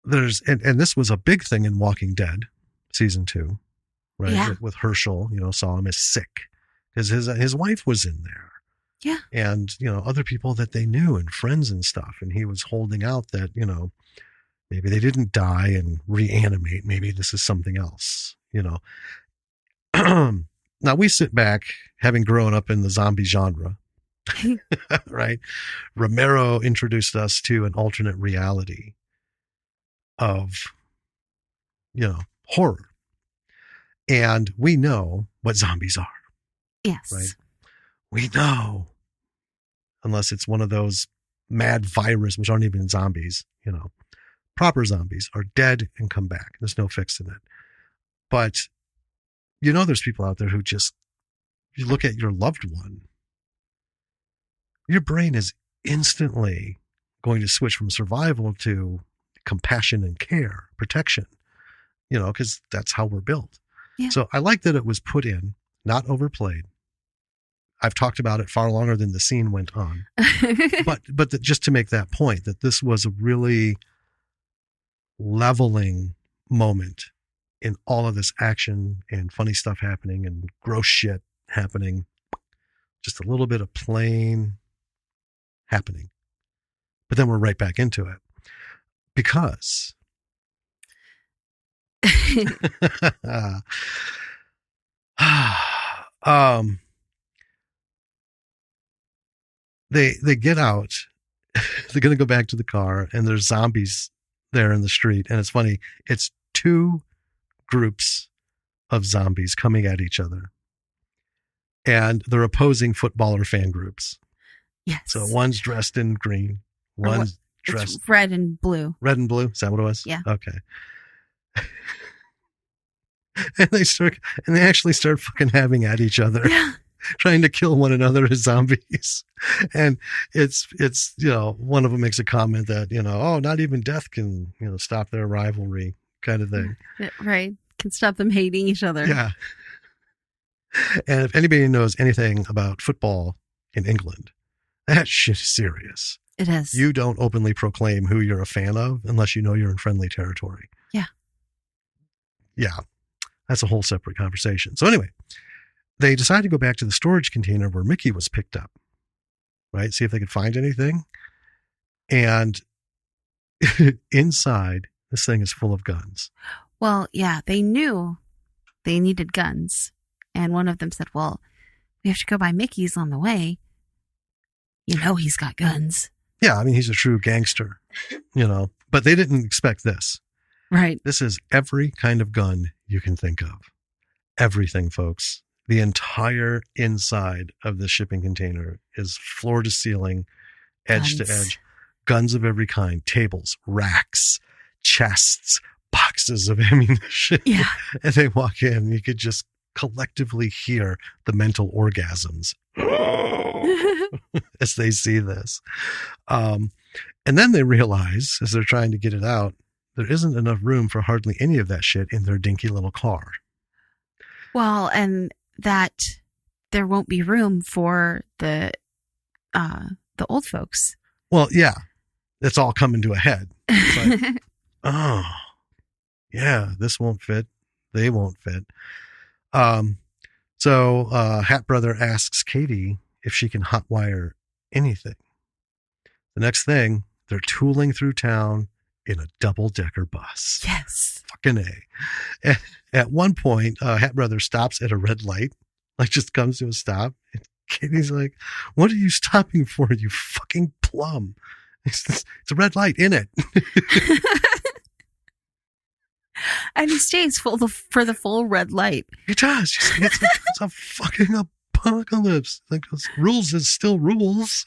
There's, and this was a big thing in Walking Dead season 2, right? Yeah. With Herschel, saw him as sick because his wife was in there. Yeah. And, other people that they knew and friends and stuff. And he was holding out that, maybe they didn't die and reanimate. Maybe this is something else, Now we sit back having grown up in the zombie genre, right? Romero introduced us to an alternate reality of, horror. And we know what zombies are. Yes. Right? We know, unless it's one of those mad virus, which aren't even zombies, proper zombies are dead and come back. There's no fixing it. But, there's people out there who just, you look at your loved one, your brain is instantly going to switch from survival to compassion and care, protection, because that's how we're built. Yeah. So I like that it was put in, not overplayed. I've talked about it far longer than the scene went on, but just to make that point, that this was a really leveling moment in all of this action and funny stuff happening and gross shit happening. Just a little bit of plain happening. But then we're right back into it because they get out. They're going to go back to the car, and there's zombies there in the street. And it's funny. It's two groups of zombies coming at each other, and they're opposing footballer fan groups. Yes. So one's dressed in green, one's dressed it's red and blue. Red and blue. Is that what it was? Yeah. Okay. And they actually start fucking having at each other. Yeah. Trying to kill one another as zombies. And it's, one of them makes a comment that, oh, not even death can, stop their rivalry kind of thing. Right. Can stop them hating each other. Yeah. And if anybody knows anything about football in England, that shit is serious. It is. You don't openly proclaim who you're a fan of unless you know you're in friendly territory. Yeah. Yeah. That's a whole separate conversation. So anyway, they decided to go back to the storage container where Mickey was picked up, right? See if they could find anything. And inside, this thing is full of guns. Well, yeah, they knew they needed guns. And one of them said, well, we have to go by Mickey's on the way. He's got guns. Yeah, I mean, he's a true gangster, but they didn't expect this. Right. This is every kind of gun you can think of. Everything, folks. The entire inside of the shipping container is floor to ceiling, edge to edge, guns of every kind, tables, racks, chests, boxes of ammunition. Yeah. And they walk in, and you could just collectively hear the mental orgasms as they see this. And then they realize, as they're trying to get it out, there isn't enough room for hardly any of that shit in their dinky little car. Well, and that there won't be room for the old folks. Well, yeah, it's all coming to a head. It's like, oh, yeah, this won't fit. They won't fit. So Hat Brother asks Katie if she can hotwire anything. The next thing, they're tooling through town in a double-decker bus. Yes. Fucking A. At one point, Hat Brother stops at a red light, just comes to a stop. And Katie's like, what are you stopping for, you fucking plum? It's a red light, in it. And he stays for the full red light. He does. It's a fucking apocalypse. Rules is still rules.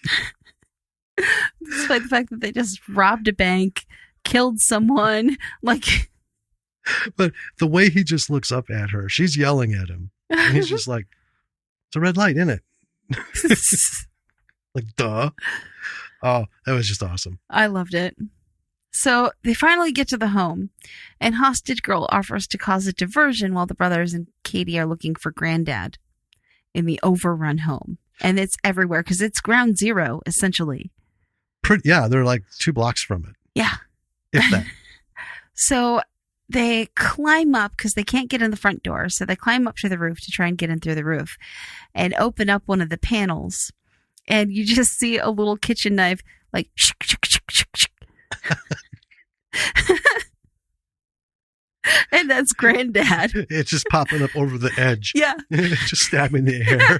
Despite the fact that they just robbed a bank, killed someone, But the way he just looks up at her, she's yelling at him. And he's just like, it's a red light, isn't it? Duh. Oh, that was just awesome. I loved it. So they finally get to the home, and Hostage Girl offers to cause a diversion while the brothers and Katie are looking for Granddad in the overrun home. And it's everywhere because it's ground zero, essentially. Yeah, they're 2 blocks from it. Yeah. If that. So they climb up because they can't get in the front door. So they climb up to the roof to try and get in through the roof and open up one of the panels. And you just see a little kitchen knife shik, shik, shik, shik, shik. And that's Granddad. It's just popping up over the edge. Yeah. Just stabbing the air.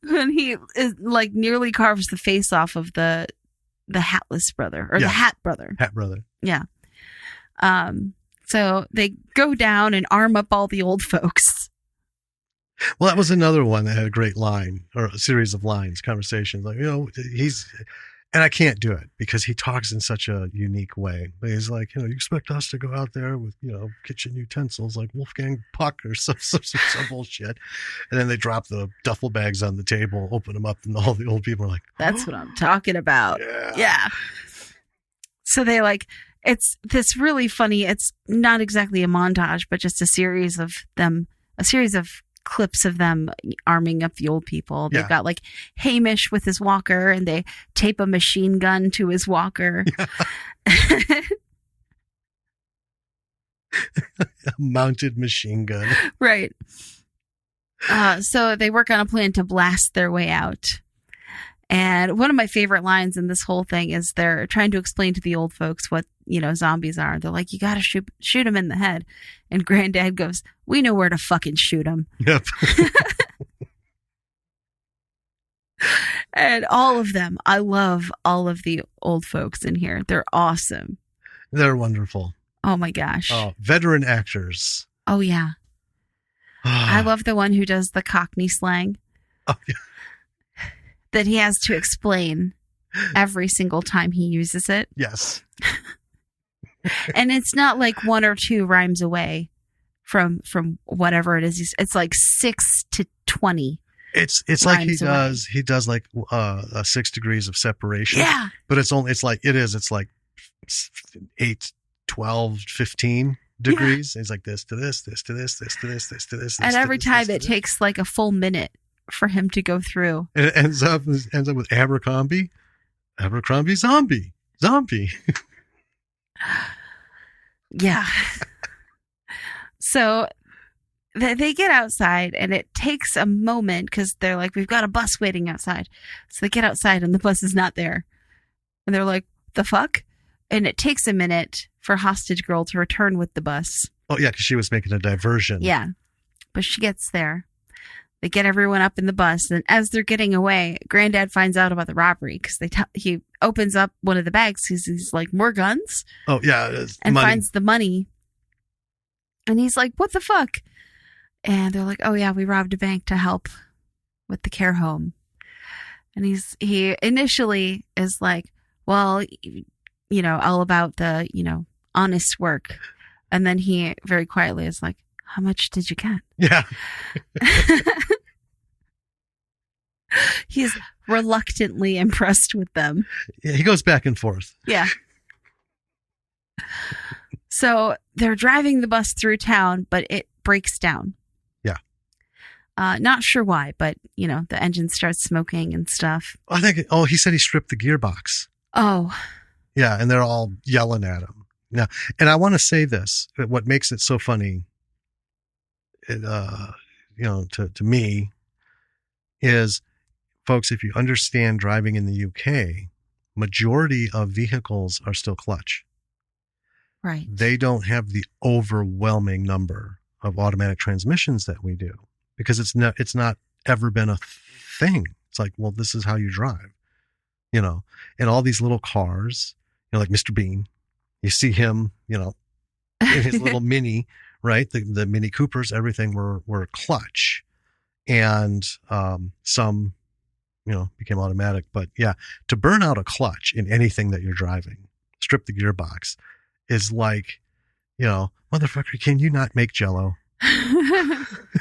And he is nearly carves the face off of the hatless brother or the hat brother. Hat Brother. Yeah. So they go down and arm up all the old folks. Well, that was another one that had a great line or a series of lines, conversations. And I can't do it because he talks in such a unique way. He's like, you expect us to go out there with, kitchen utensils like Wolfgang Puck or some bullshit. And then they drop the duffel bags on the table, open them up, and all the old people are like, that's what I'm talking about. Yeah. So they it's this really funny, it's not exactly a montage, but just a series of clips of them arming up the old people. They've got Hamish with his walker, and they tape a machine gun to his walker. Yeah. A mounted machine gun. Right. So they work on a plan to blast their way out. And one of my favorite lines in this whole thing is they're trying to explain to the old folks what, zombies are. They're like, you got to shoot him in the head. And Granddad goes, we know where to fucking shoot him. Yep. And all of them, I love all of the old folks in here. They're awesome. They're wonderful. Oh my gosh. Oh, veteran actors. Oh yeah. I love the one who does the Cockney slang. Oh, yeah. That he has to explain every single time he uses it. Yes. And it's not like 1 or 2 rhymes away from whatever it is. It's like 6 to 20. It's like he does like 6 degrees of separation. Yeah. But it's like 8, 12, 15 degrees. Yeah. It's like this to this, this to this, this to this, this to this. And every time it takes like a full minute for him to go through. And it ends up with Abercrombie, zombie. Yeah. So they get outside, and it takes a moment because they're like, we've got a bus waiting outside. So they get outside and the bus is not there. And they're like, the fuck? And it takes a minute for Hostage Girl to return with the bus. Oh, yeah, because she was making a diversion. Yeah. But she gets there. They get everyone up in the bus, and as they're getting away, Granddad finds out about the robbery because he opens up one of the bags. He's like, more guns? Oh, yeah. And money. Finds the money. And he's like, what the fuck? And they're like, oh, yeah, we robbed a bank to help with the care home. And he initially is like, well, all about the, honest work. And then he very quietly is like, how much did you get? Yeah. He's reluctantly impressed with them. Yeah, he goes back and forth. Yeah. So they're driving the bus through town, but it breaks down. Yeah. Not sure why, but, the engine starts smoking and stuff. I think, he said he stripped the gearbox. Oh. Yeah, and they're all yelling at him. Yeah, and I want to say this, what makes it so funny, to me, is, folks, if you understand driving in the UK, majority of vehicles are still clutch. Right. They don't have the overwhelming number of automatic transmissions that we do, because it's not ever been a thing. It's like, well, this is how you drive, and all these little cars, like Mr. Bean, you see him, in his little Mini, right? The Mini Coopers, everything were clutch, and some, became automatic. But yeah, to burn out a clutch in anything that you're driving, strip the gearbox, is like, motherfucker, can you not make Jell-O?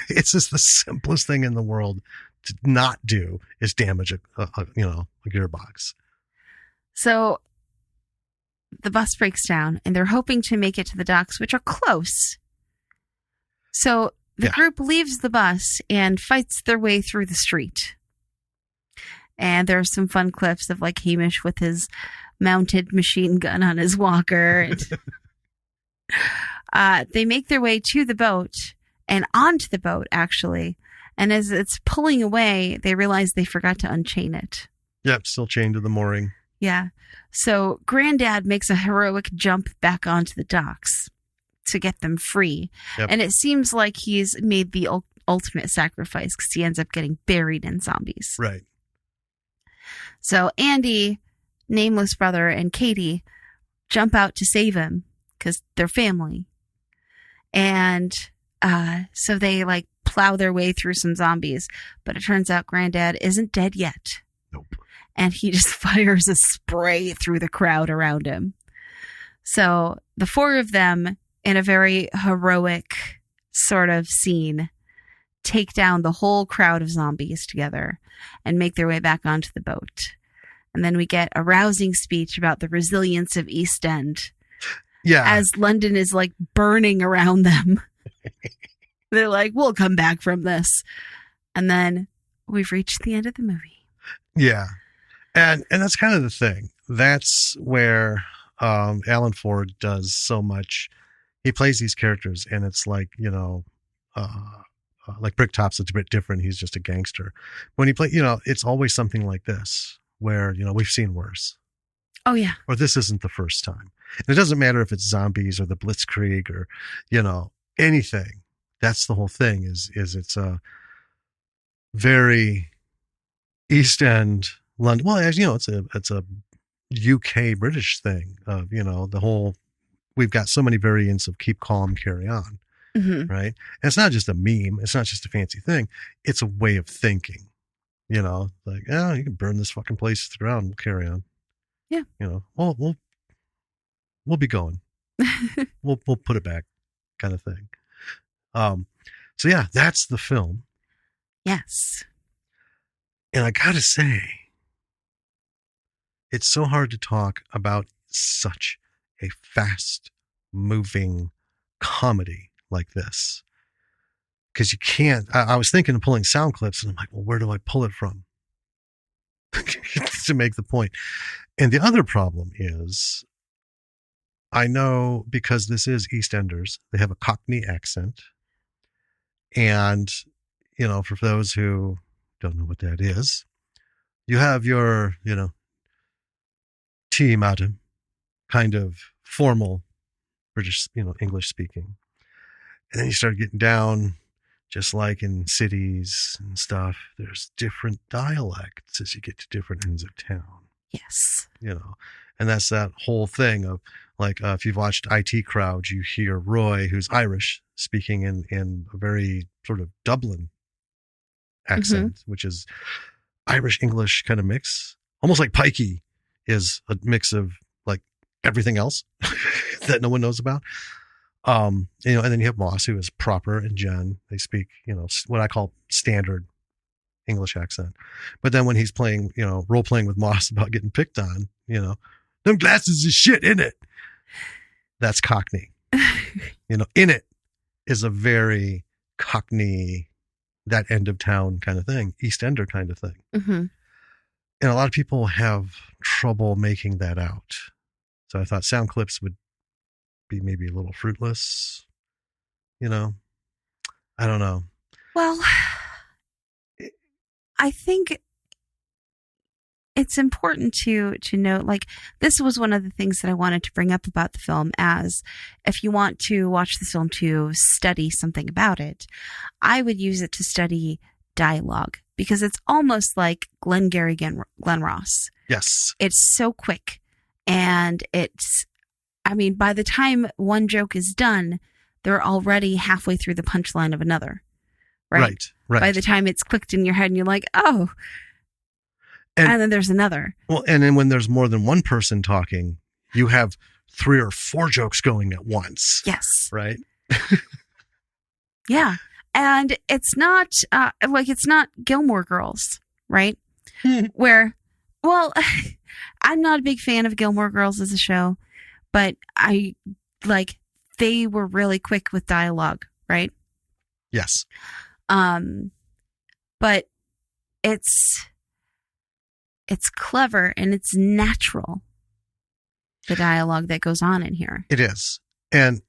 It's just the simplest thing in the world to not do is damage a gearbox. So the bus breaks down, and they're hoping to make it to the docks, which are close. So the group leaves the bus and fights their way through the street. And there are some fun clips of like Hamish with his mounted machine gun on his walker. And, they make their way to the boat and onto the boat, actually. And as it's pulling away, they realize they forgot to unchain it. Yep, still chained to the mooring. Yeah. So Granddad makes a heroic jump back onto the docks to get them free. Yep. And it seems like he's made the ultimate sacrifice because he ends up getting buried in zombies. Right. So Andy, Nameless Brother, and Katie jump out to save him because they're family. And so they like plow their way through some zombies. But it turns out Granddad isn't dead yet. Nope. And he just fires a spray through the crowd around him. So the 4 of them, in a very heroic sort of scene, take down the whole crowd of zombies together and make their way back onto the boat. And then we get a rousing speech about the resilience of East End. Yeah. As London is like burning around them. They're like, we'll come back from this. And then we've reached the end of the movie. Yeah. And that's kind of the thing. That's where Alan Ford does so much. He plays these characters, and it's like, like Bricktop's a bit different. He's just a gangster. When he play, it's always something like this where, we've seen worse. Oh, yeah. Or this isn't the first time. And it doesn't matter if it's zombies or the Blitzkrieg or, anything. That's the whole thing is it's a very East End London. Well, as you know, it's a UK British thing of, the whole, we've got so many variants of keep calm, carry on. Mm-hmm. Right. And it's not just a meme. It's not just a fancy thing. It's a way of thinking, like, you can burn this fucking place to the ground. We'll carry on. Yeah. We'll be going. we'll put it back kind of thing. So yeah, that's the film. Yes. And I gotta say, it's so hard to talk about such a fast moving comedy like this. Because you can't, I was thinking of pulling sound clips and I'm like, well, where do I pull it from? To make the point. And the other problem is, I know because this is EastEnders, they have a Cockney accent. And, for those who don't know what that is, you have your, tea, madam, kind of formal British, English speaking. And then you start getting down, just like in cities and stuff, there's different dialects as you get to different ends of town. Yes. And that's that whole thing of like, if you've watched IT Crowd, you hear Roy, who's Irish, speaking in a very sort of Dublin accent, which is Irish English kind of mix, almost like Pikey is a mix of like everything else that no one knows about. And then you have Moss, who is proper, and Jen, they speak, what I call standard English accent. But then when he's playing, role playing with Moss about getting picked on, them glasses is shit in it. That's Cockney. In it is a very Cockney, that end of town kind of thing, East Ender kind of thing. Mm-hmm. And a lot of people have trouble making that out. So I thought sound clips would be maybe a little fruitless. I don't know. Well, I think it's important to note, like, this was one of the things that I wanted to bring up about the film, as if you want to watch this film to study something about it, I would use it to study dialogue, because it's almost like Glengarry Glen Ross. Yes. It's so quick. And by the time one joke is done, they're already halfway through the punchline of another. Right. By the time it's clicked in your head and you're like, oh, and then there's another. Well, and then when there's more than one person talking, you have 3 or 4 jokes going at once. Yes. Right. Yeah. And it's not it's not Gilmore Girls, right? Where, well, I'm not a big fan of Gilmore Girls as a show, but they were really quick with dialogue, right? Yes. But it's clever and it's natural, the dialogue that goes on in here. It is. And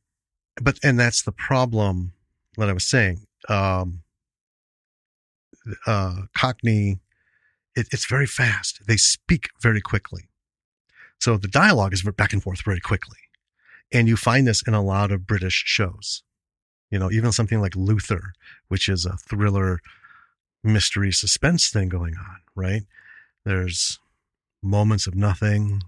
that's the problem that I was saying. Cockney, it's very fast. They speak very quickly. So the dialogue is back and forth very quickly. And you find this in a lot of British shows. Even something like Luther, which is a thriller, mystery, suspense thing going on, right? There's moments of nothing.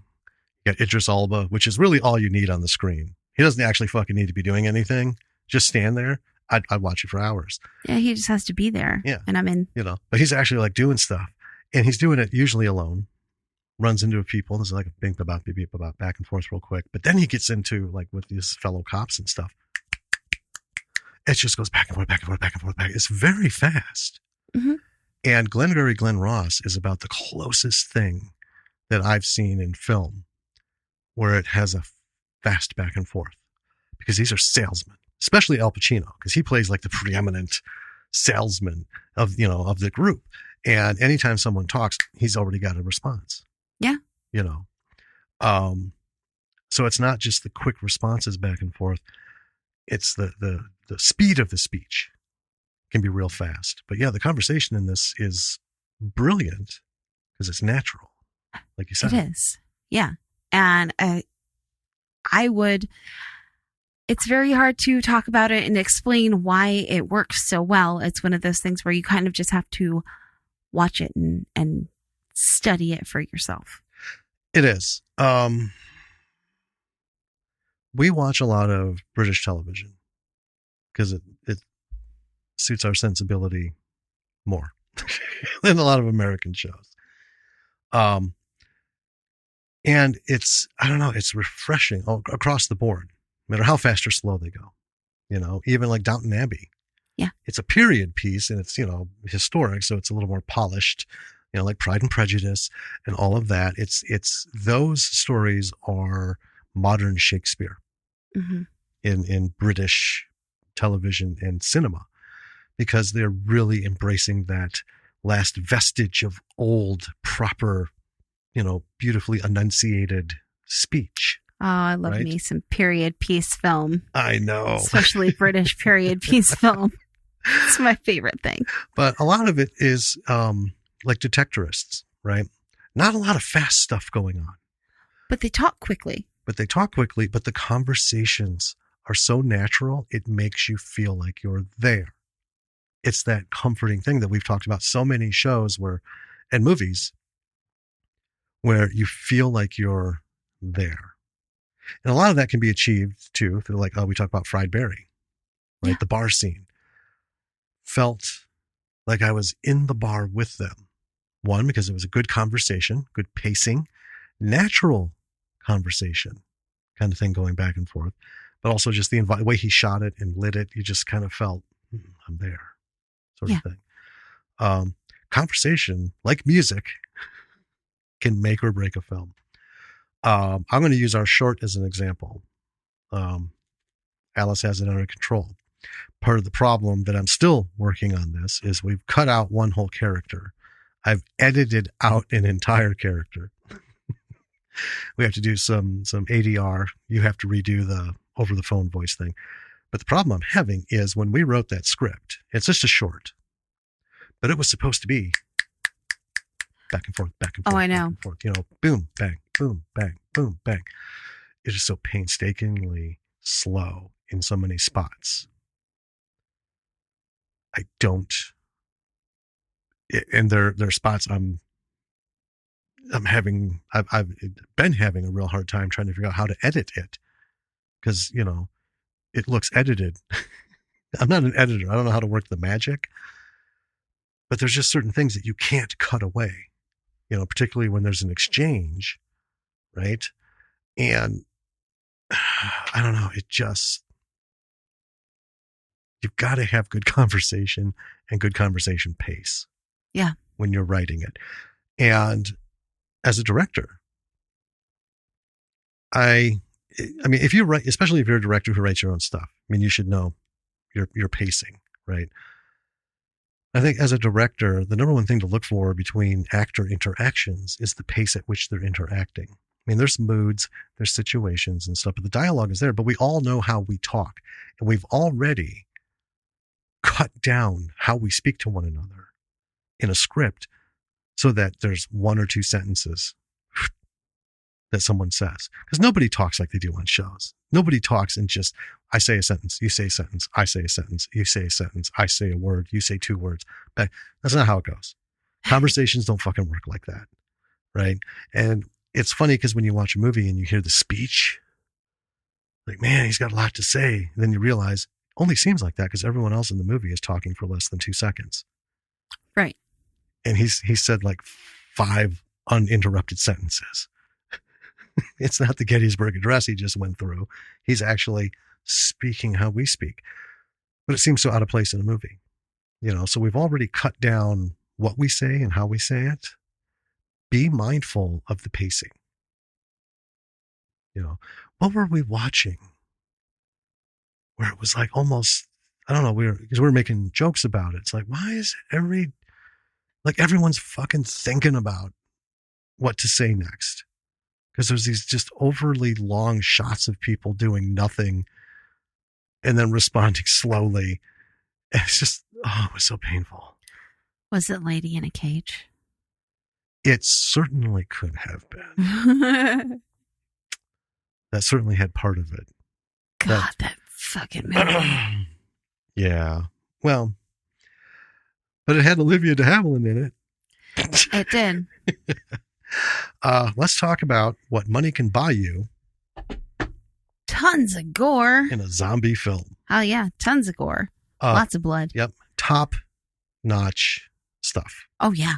You got Idris Elba, which is really all you need on the screen. He doesn't actually fucking need to be doing anything. Just stand there. I'd watch it for hours. Yeah, he just has to be there. Yeah. And I'm in. But he's actually like doing stuff. And he's doing it usually alone. Runs into people. There's like a bing, beep, back and forth real quick. But then he gets into like with his fellow cops and stuff. It just goes back and forth, back and forth, back and forth, back. It's very fast. Mm-hmm. And Glengarry Glen Ross is about the closest thing that I've seen in film where it has a fast back and forth, because these are salesmen, especially Al Pacino, because he plays like the preeminent salesman of the group. And anytime someone talks, he's already got a response. Yeah. So it's not just the quick responses back and forth. It's the speed of the speech. can be real fast. But yeah, the conversation in this is brilliant because it's natural, like you said. It is. Yeah. And I would, it's very hard to talk about it and explain why it works so well. It's one of those things where you kind of just have to watch it and study it for yourself. It is. We watch a lot of British television because it suits our sensibility more than a lot of American shows. And it's, I don't know, it's refreshing across the board, no matter how fast or slow they go. You know, even like Downton Abbey. Yeah. It's a period piece and it's, you know, historic. So it's a little more polished, you know, like Pride and Prejudice and all of that. It's those stories are modern Shakespeare in British television and cinema, because they're really embracing that last vestige of old, proper, you know, beautifully enunciated speech. Oh, I love me some period piece film. I know. Especially British period piece film. It's my favorite thing. But a lot of it is like detectorists, right? Not a lot of fast stuff going on. But they talk quickly. But the conversations are so natural, it makes you feel like you're there. It's that comforting thing that we've talked about so many shows and movies where you feel like you're there. And a lot of that can be achieved too through, like, we talk about Fried Berry, right? Yeah. The bar scene. Felt like I was in the bar with them. One, because it was a good conversation, good pacing, natural conversation kind of thing going back and forth, but also just the way he shot it and lit it. You just kind of felt, I'm there sort of thing. Conversation, like music, can make or break a film. I'm going to use our short as an example. Alice Has It Under Control. Part of the problem that I'm still working on this is we've cut out one whole character. I've edited out an entire character. We have to do some ADR. You have to redo the over the phone voice thing. But the problem I'm having is when we wrote that script, it's just a short, but it was supposed to be back and forth, back and forth. Oh, I know. Back and forth, you know, boom, bang, boom, bang, boom, bang. It is so painstakingly slow in so many spots. I don't, and there are spots I've been having a real hard time trying to figure out how to edit it, because, you know, it looks edited. I'm not an editor. I don't know how to work the magic, but there's just certain things that you can't cut away, you know, particularly when there's an exchange, right? And I don't know, you've got to have good conversation and good conversation pace. Yeah. When you're writing it. And as a director, I mean, if you write, especially if you're a director who writes your own stuff, I mean, you should know your pacing, right? I think as a director, the number one thing to look for between actor interactions is the pace at which they're interacting. I mean, there's moods, there's situations and stuff, but the dialogue is there, but we all know how we talk, and we've already cut down how we speak to one another in a script so that there's one or two sentences that someone says, because nobody talks like they do on shows. Nobody talks and just, I say a sentence, you say a sentence, I say a sentence, you say a sentence, I say a word, you say two words. But that's not how it goes. Conversations don't fucking work like that, right? And it's funny because when you watch a movie and you hear the speech, like, man, he's got a lot to say. And then you realize it only seems like that because everyone else in the movie is talking for less than 2 seconds. Right. And he said like 5 uninterrupted sentences. It's not the Gettysburg Address he just went through. He's actually speaking how we speak. But it seems so out of place in a movie. You know, so we've already cut down what we say and how we say it. Be mindful of the pacing. You know, what were we watching? Where it was like almost, I don't know, because we were making jokes about it. It's like, why is it everyone's fucking thinking about what to say next? Because there's these just overly long shots of people doing nothing and then responding slowly. And it's just, Oh, it was so painful. Was it Lady in a Cage? It certainly could have been. That certainly had part of it. God, that fucking movie. Yeah. Well, but it had Olivia de Havilland in it. It did. Let's talk about what money can buy you. Tons of gore. In a zombie film. Oh, yeah. Tons of gore. Lots of blood. Yep. Top notch stuff. Oh, yeah.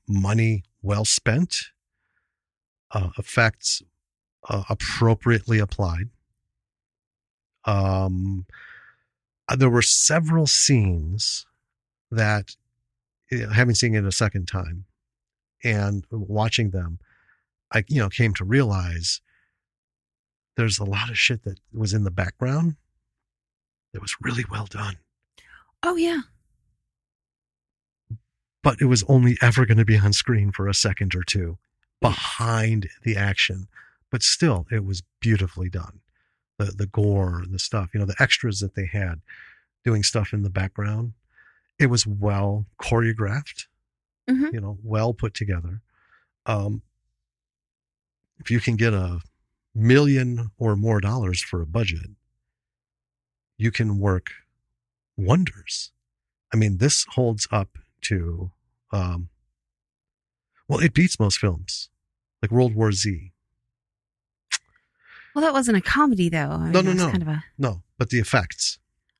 Money well spent. Effects appropriately applied. There were several scenes that, having seen it a second time and watching them, I came to realize there's a lot of shit that was in the background that was really well done. Oh, yeah. But it was only ever going to be on screen for a second or two behind the action. But still, it was beautifully done. The gore, the stuff, the extras that they had doing stuff in the background. It was well choreographed, well put together. If you can get $1 million or more for a budget, you can work wonders. I mean, this holds up to, it beats most films, like World War Z. Well, that wasn't a comedy, though. No. Kind of No, but the effects.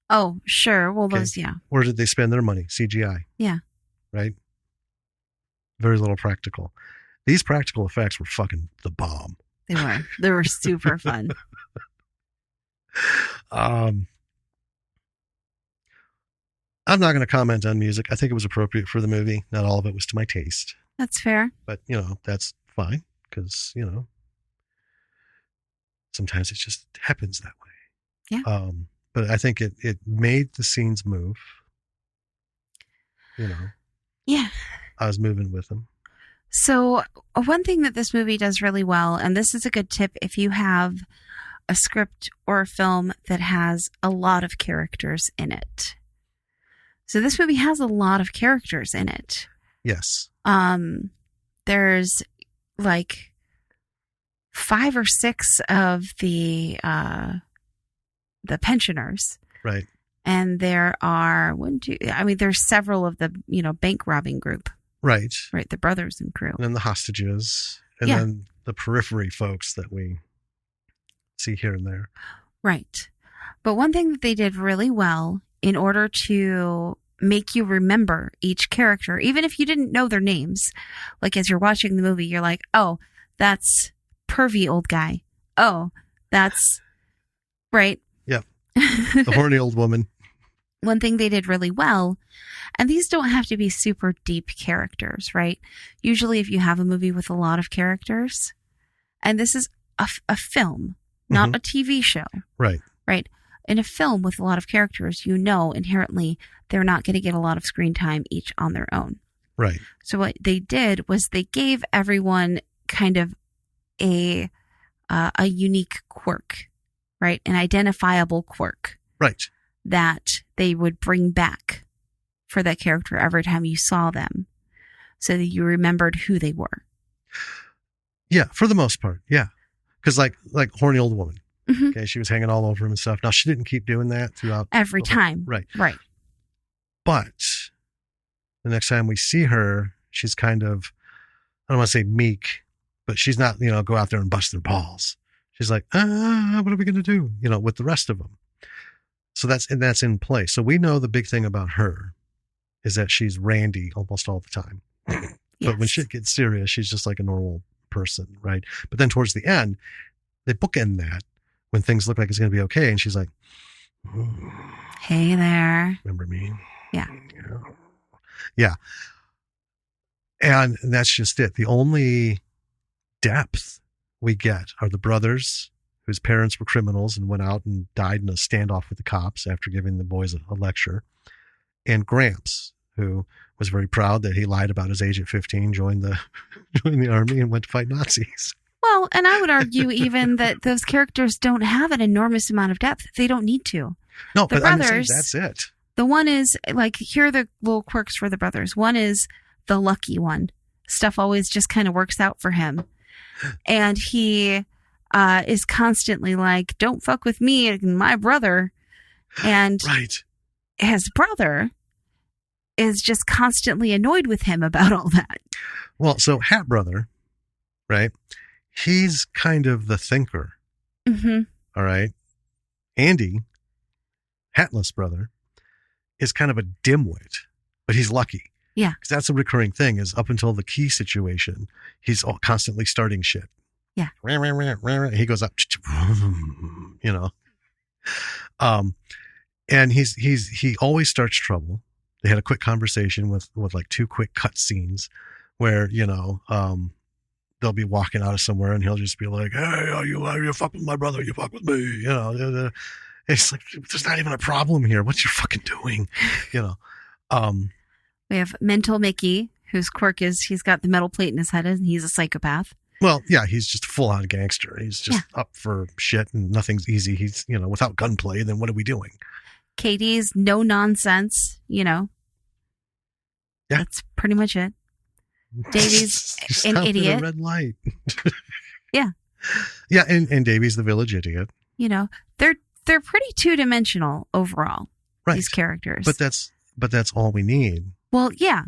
Oh, sure. Well, Okay. those, yeah. Where did they spend their money? CGI. Yeah. Right? Very little practical. These practical effects were fucking the bomb. They were. They were super fun. I'm not going to comment on music. I think it was appropriate for the movie. Not all of it was to my taste. That's fair. But, that's fine because, sometimes it just happens that way. Yeah. But I think it made the scenes move. Yeah. I was moving with them. So one thing that this movie does really well, and this is a good tip if you have a script or a film that has a lot of characters in it. So this movie has a lot of characters in it. Yes. There's like 5 or 6 of the pensioners. Right. And there are there's several of the, bank robbing group. Right. Right. The brothers and crew. And then the hostages. And then the periphery folks that we see here and there. Right. But one thing that they did really well in order to make you remember each character, even if you didn't know their names, like as you're watching the movie, you're like, oh, that's pervy old guy. Oh, that's right. Yeah. The horny old woman. One thing they did really well, and these don't have to be super deep characters, right? Usually if you have a movie with a lot of characters, and this is a film, not a TV show. Right. Right. In a film with a lot of characters, inherently they're not going to get a lot of screen time each on their own. Right. So what they did was they gave everyone kind of a unique quirk, right? An identifiable quirk. Right. That they would bring back for that character every time you saw them so that you remembered who they were. Yeah, for the most part. Yeah. Because like horny old woman. Mm-hmm. Okay, she was hanging all over him and stuff. Now, she didn't keep doing that throughout. Every time. Right. Right. But the next time we see her, she's kind of, I don't want to say meek, but she's not, go out there and bust their balls. She's like, what are we going to do? With the rest of them. So that's in play. So we know the big thing about her is that she's randy almost all the time. Yes. But when shit gets serious, she's just like a normal person, right? But then towards the end, they bookend that when things look like it's going to be okay. And she's like, hey there. Remember me? Yeah. Yeah. And that's just it. The only depth we get are the brothers whose parents were criminals and went out and died in a standoff with the cops after giving the boys a lecture. And Gramps, who was very proud that he lied about his age at 15, joined the army and went to fight Nazis. Well, and I would argue even that those characters don't have an enormous amount of depth. They don't need to. No, the but brothers, I'm saying that's it. The one is, like, here are the little quirks for the brothers. One is the lucky one. Stuff always just kind of works out for him. And he is constantly like, don't fuck with me and my brother. And Right. his brother is just constantly annoyed with him about all that. Well, so Hat Brother, right? He's kind of the thinker. Mm-hmm. All right. Andy, Hatless brother, is kind of a dimwit, but he's lucky. Yeah. Because that's a recurring thing is up until the key situation, he's constantly starting shit. Yeah. He goes up, you know. And he always starts trouble. They had a quick conversation with like 2 quick cut scenes where, you know, they'll be walking out of somewhere and he'll just be like, hey, are you fuck with my brother? You fuck with me. You know, it's like, there's not even a problem here. What you fucking doing? You know? We have Mental Mickey, whose quirk is he's got the metal plate in his head and he's a psychopath. Well, yeah, he's just full on gangster. He's just up for shit and nothing's easy. He's, you know, without gunplay, then what are we doing? Katie's no nonsense, you know. Yeah. That's pretty much it. Davy's an Stop idiot. at a red light. Yeah. Yeah, and Davy's the village idiot. You know, they're pretty 2-dimensional overall. Right. These characters. But that's all we need. Well, yeah.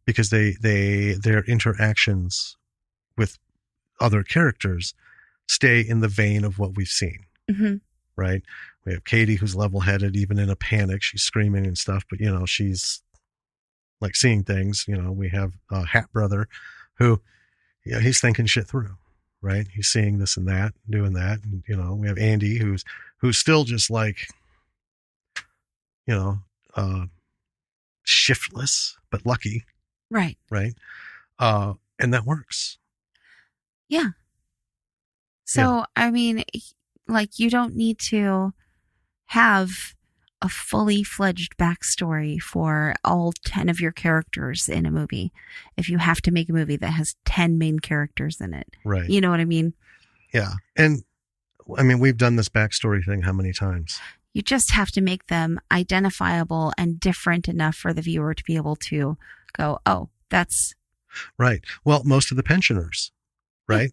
Because their interactions with other characters stay in the vein of what we've seen. Mm-hmm. Right? We have Katie, who's level-headed, even in a panic. She's screaming and stuff, but, you know, she's like seeing things. You know, we have Hat Brother, who, you know, he's thinking shit through, right? He's seeing this and that, doing that. And, you know, we have Andy, who's still just like, you know, shiftless, but lucky. Right. Right. And that works. Yeah. So, I mean, like, you don't need to have a fully fledged backstory for all 10 of your characters in a movie if you have to make a movie that has 10 main characters in it. Right. You know what I mean? Yeah. And I mean, we've done this backstory thing how many times? You just have to make them identifiable and different enough for the viewer to be able to go, oh, that's right. Well, most of the pensioners, right?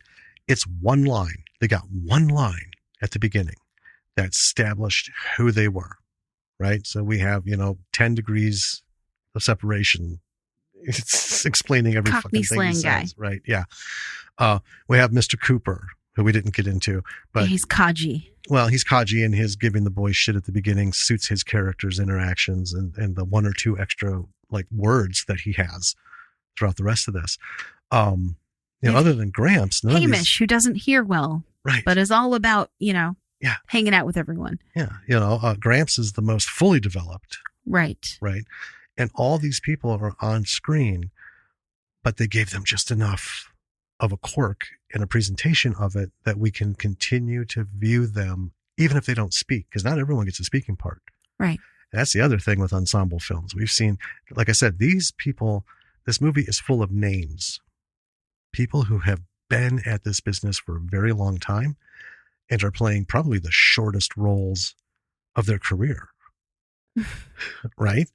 It's one line. They got one line at the beginning that established who they were, right? So we have, you know, 10 degrees of separation. It's explaining every Cockney fucking thing he slang says, right? Yeah. We have Mr. Cooper, who we didn't get into, but he's Kaji. Well, he's Kaji, and his giving the boys shit at the beginning suits his character's interactions and the 1 or 2 extra like words that he has throughout the rest of this. You know, other than Gramps, none Hamish, of these, who doesn't hear well, right? but is all about, you know, yeah, hanging out with everyone. Yeah, you know, Gramps is the most fully developed, right? Right, and all these people are on screen, but they gave them just enough of a quirk and a presentation of it that we can continue to view them, even if they don't speak, because not everyone gets a speaking part. Right. And that's the other thing with ensemble films. We've seen, like I said, these people. This movie is full of names. People who have been at this business for a very long time and are playing probably the shortest roles of their career. Right?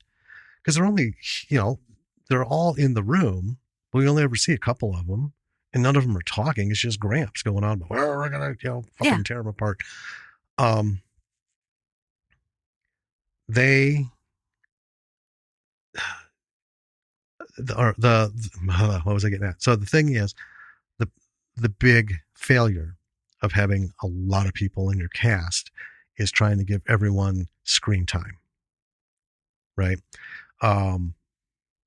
Because they're only, you know, they're all in the room, but we only ever see a couple of them, and none of them are talking. It's just Gramps going on, but we're going to, you know, fucking tear them apart. What was I getting at? So the thing is, the big failure of having a lot of people in your cast is trying to give everyone screen time. Right?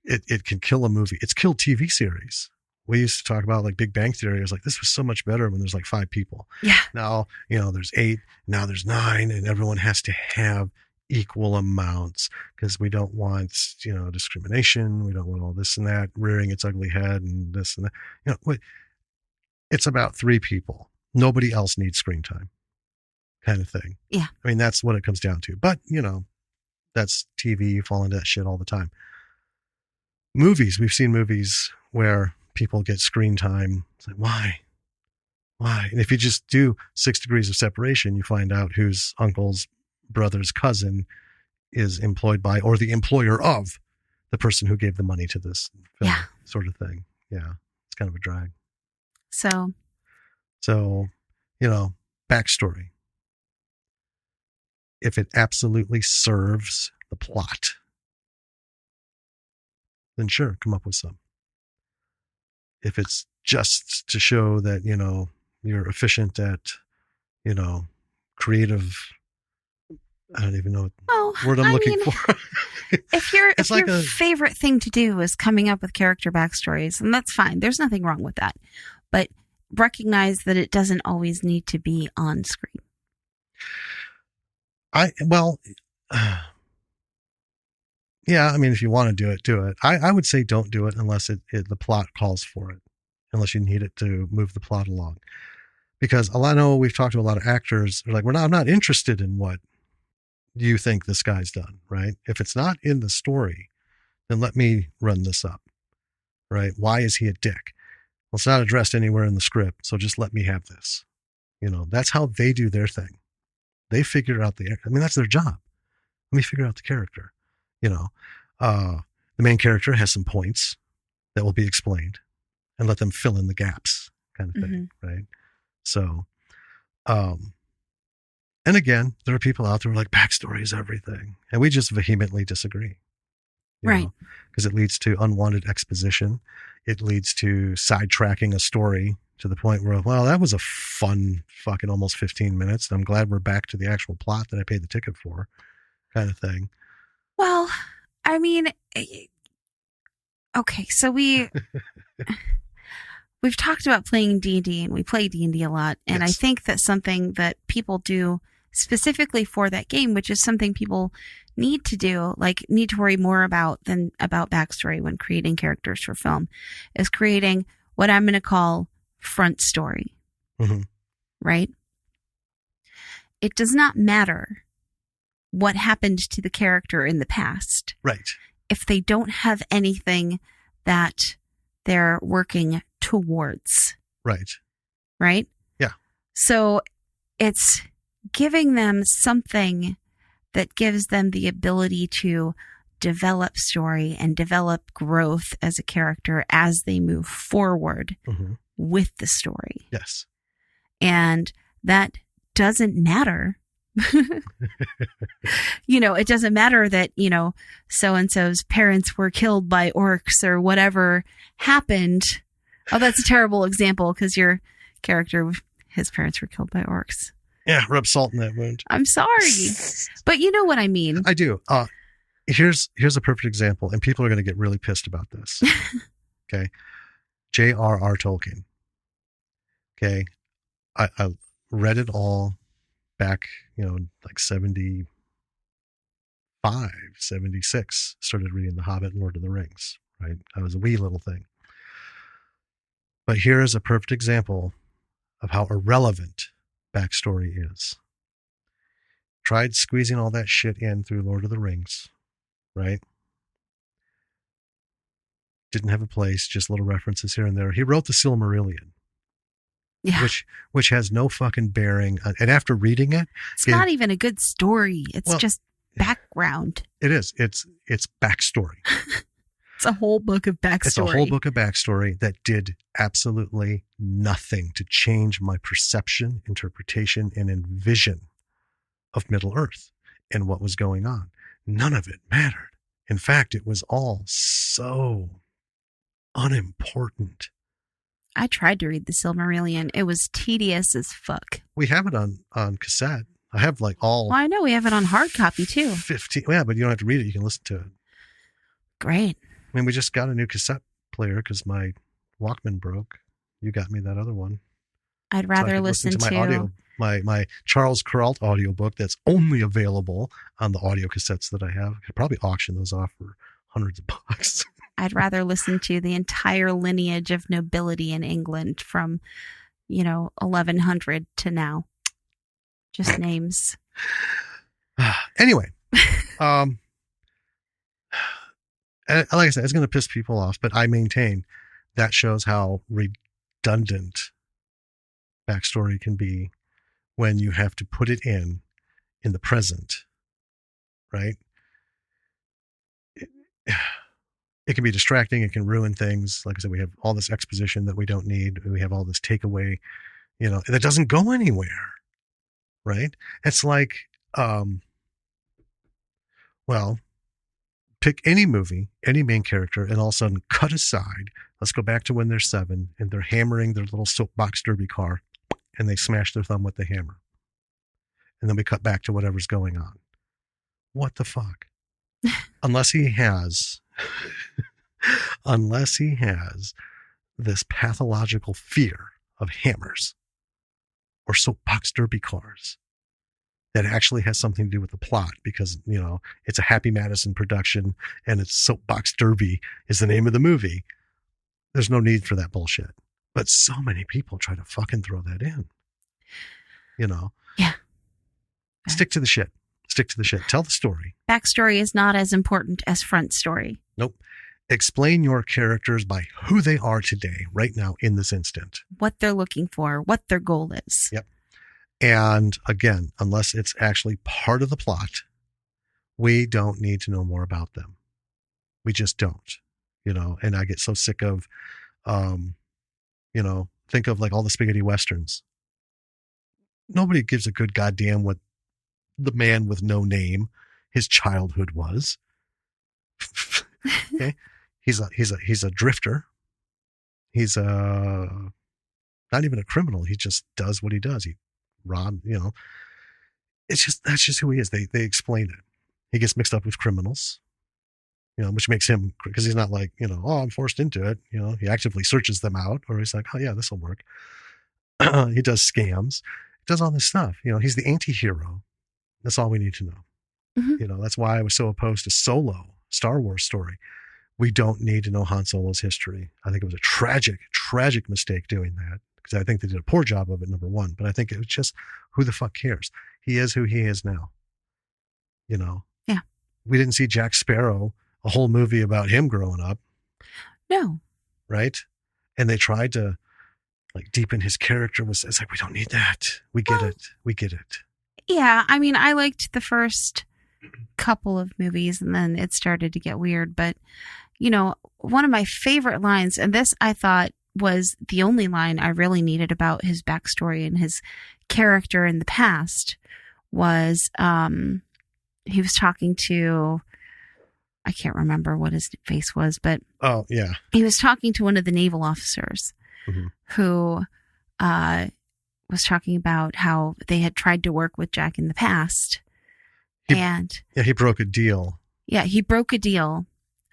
It can kill a movie. It's killed TV series. We used to talk about like Big Bang Theory. It was like, this was so much better when there's like 5 people. Yeah. Now, you know, there's 8. Now there's 9, and everyone has to have equal amounts because we don't want, you know, discrimination. We don't want all this and that rearing its ugly head and this and that. You know, it's about 3 people. Nobody else needs screen time, kind of thing. Yeah. I mean, that's what it comes down to. But, you know, that's TV. You fall into that shit all the time. Movies. We've seen movies where people get screen time. It's like, why? And if you just do 6 degrees of separation, you find out whose uncle's brother's cousin is employed by or the employer of the person who gave the money to this film, Yeah. sort of thing. Yeah, it's kind of a drag. So, Backstory. If it absolutely serves the plot, then sure, come up with some. If it's just to show that, you're efficient at, creative, I don't even know what word I'm looking for. If your favorite thing to do is coming up with character backstories, and that's fine. There's nothing wrong with that. But recognize that it doesn't always need to be on screen. Yeah, I mean, if you want to do it, do it. I would say don't do it unless the plot calls for it, unless you need it to move the plot along. Because I know we've talked to a lot of actors, they're like, I'm not interested in what you think this guy's done, right? If it's not in the story, then let me run this up, right? Why is he a dick? Well, it's not addressed anywhere in the script, so just let me have this. That's how they do their thing. They figure out that's their job. Let me figure out the character. The main character has some points that will be explained and let them fill in the gaps, kind of thing, right? So, and again, there are people out there who are like, backstory is everything. And we just vehemently disagree. Right. Because it leads to unwanted exposition. It leads to sidetracking a story to the point where, well, that was a fun fucking almost 15 minutes. And I'm glad we're back to the actual plot that I paid the ticket for, kind of thing. Well, I mean, okay, so we've talked about playing D&D, and we play D&D a lot. And yes. I think that's something that people do specifically for that game, which is something people need to do, need to worry more about than about backstory when creating characters for film, is creating what I'm going to call front story. Mm-hmm. Right? It does not matter what happened to the character in the past. Right. If they don't have anything that they're working towards. Right. Right? Yeah. So it's giving them something that gives them the ability to develop story and develop growth as a character as they move forward with the story. Yes. And that doesn't matter. It doesn't matter that, so-and-so's parents were killed by orcs or whatever happened. Oh, that's a terrible example because your character, his parents were killed by orcs. Yeah, rub salt in that wound. I'm sorry. But you know what I mean. I do. Here's a perfect example, and people are going to get really pissed about this. Okay. J.R.R. Tolkien. Okay. I read it all back, 75, 76, started reading The Hobbit and Lord of the Rings, right? I was a wee little thing. But here is a perfect example of how irrelevant backstory is. Tried squeezing all that shit in through Lord of the Rings, right? Didn't have a place, just little references here and there. He wrote the Silmarillion. Yeah. Which has no fucking bearing. And after reading it, it's not even a good story. It's just background. It is. It's backstory. It's a whole book of backstory. It's a whole book of backstory that did absolutely nothing to change my perception, interpretation, and envision of Middle Earth and what was going on. None of it mattered. In fact, it was all so unimportant. I tried to read the Silmarillion. It was tedious as fuck. We have it on cassette. I have all... Well, I know. We have it on hard copy, too. 15. Yeah, but you don't have to read it. You can listen to it. Great. I mean, we just got a new cassette player because my Walkman broke. You got me that other one. I'd rather listen to... My Charles Kuralt audiobook that's only available on the audio cassettes that I have. I could probably auction those off for hundreds of bucks. I'd rather listen to the entire lineage of nobility in England from, 1100 to now. Just names. Anyway, like I said, it's going to piss people off, but I maintain that shows how redundant backstory can be when you have to put it in the present, right? it can be distracting. It can ruin things. Like I said, we have all this exposition that we don't need. We have all this takeaway, that doesn't go anywhere. Right? It's like, well, pick any movie, any main character, and all of a sudden cut aside. Let's go back to when they're 7 and they're hammering their little soapbox derby car and they smash their thumb with the hammer. And then we cut back to whatever's going on. What the fuck? Unless he has this pathological fear of hammers or soapbox derby cars that actually has something to do with the plot, because, it's a Happy Madison production and it's Soapbox Derby is the name of the movie. There's no need for that bullshit. But so many people try to fucking throw that in. Yeah. Stick to the shit. Tell the story. Backstory is not as important as front story. Nope. Explain your characters by who they are today, right now, in this instant. What they're looking for, what their goal is. Yep. And again, unless it's actually part of the plot, we don't need to know more about them. We just don't, and I get so sick of, think of like all the spaghetti westerns. Nobody gives a good goddamn what the man with no name, his childhood was. Okay. He's a drifter. He's not even a criminal. He just does what he does. He robbed, that's just who he is. They explain it. He gets mixed up with criminals, which makes him, because he's not like, I'm forced into it. He actively searches them out, or he's like, oh yeah, this will work. He does scams. He does all this stuff. He's the anti-hero. That's all we need to know. Mm-hmm. That's why I was so opposed to Solo, Star Wars story. We don't need to know Han Solo's history. I think it was a tragic, tragic mistake doing that, because I think they did a poor job of it, number one. But I think it was just, who the fuck cares? He is who he is now. Yeah. We didn't see Jack Sparrow, a whole movie about him growing up. No. Right? And they tried to like deepen his character. It's like, we don't need that. We get it. Yeah. I mean, I liked the first couple of movies and then it started to get weird. But, one of my favorite lines, and this I thought was the only line I really needed about his backstory and his character in the past, was he was talking to, I can't remember what his face was, but oh yeah, he was talking to one of the naval officers who was talking about how they had tried to work with Jack in the past. He broke a deal. Yeah, he broke a deal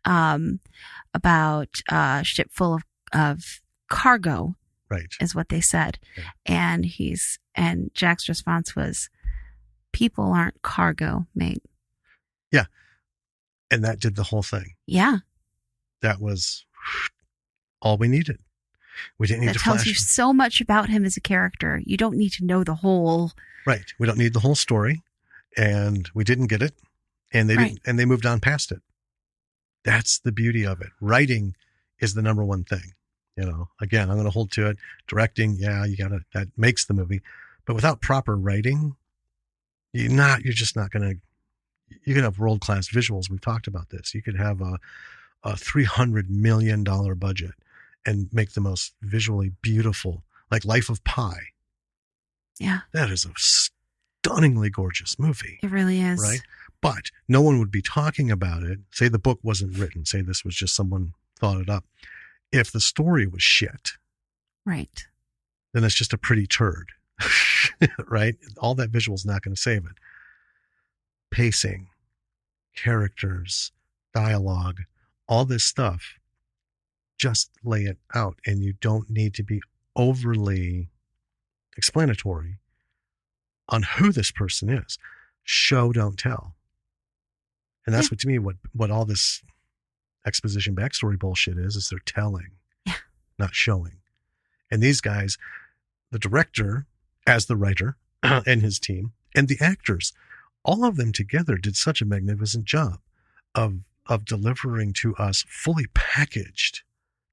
about a ship full of cargo, right, is what they said. Yeah. And Jack's response was, people aren't cargo, mate. Yeah. And that did the whole thing. Yeah. That was all we needed. We didn't need to flash. That tells you so much about him as a character. You don't need to know the whole. Right. We don't need the whole story. And we didn't get it. And they didn't, and they moved on past it. That's the beauty of it. Writing is the number one thing. Again, I'm going to hold to it. Directing, yeah, that makes the movie. But without proper writing, you're just not going to, you can have world-class visuals. We've talked about this. You could have a $300 million budget and make the most visually beautiful, like Life of Pi. Yeah. That is a stunningly gorgeous movie. It really is. Right? But no one would be talking about it. Say the book wasn't written. Say this was just someone thought it up. If the story was shit. Right. Then it's just a pretty turd. Right? All that visual is not going to save it. Pacing, characters, dialogue, all this stuff, just lay it out. And you don't need to be overly explanatory on who this person is. Show, don't tell. And that's what, to me, what all this exposition backstory bullshit is they're telling, not showing. And these guys, the director as the writer and his team, and the actors, all of them together did such a magnificent job of delivering to us fully packaged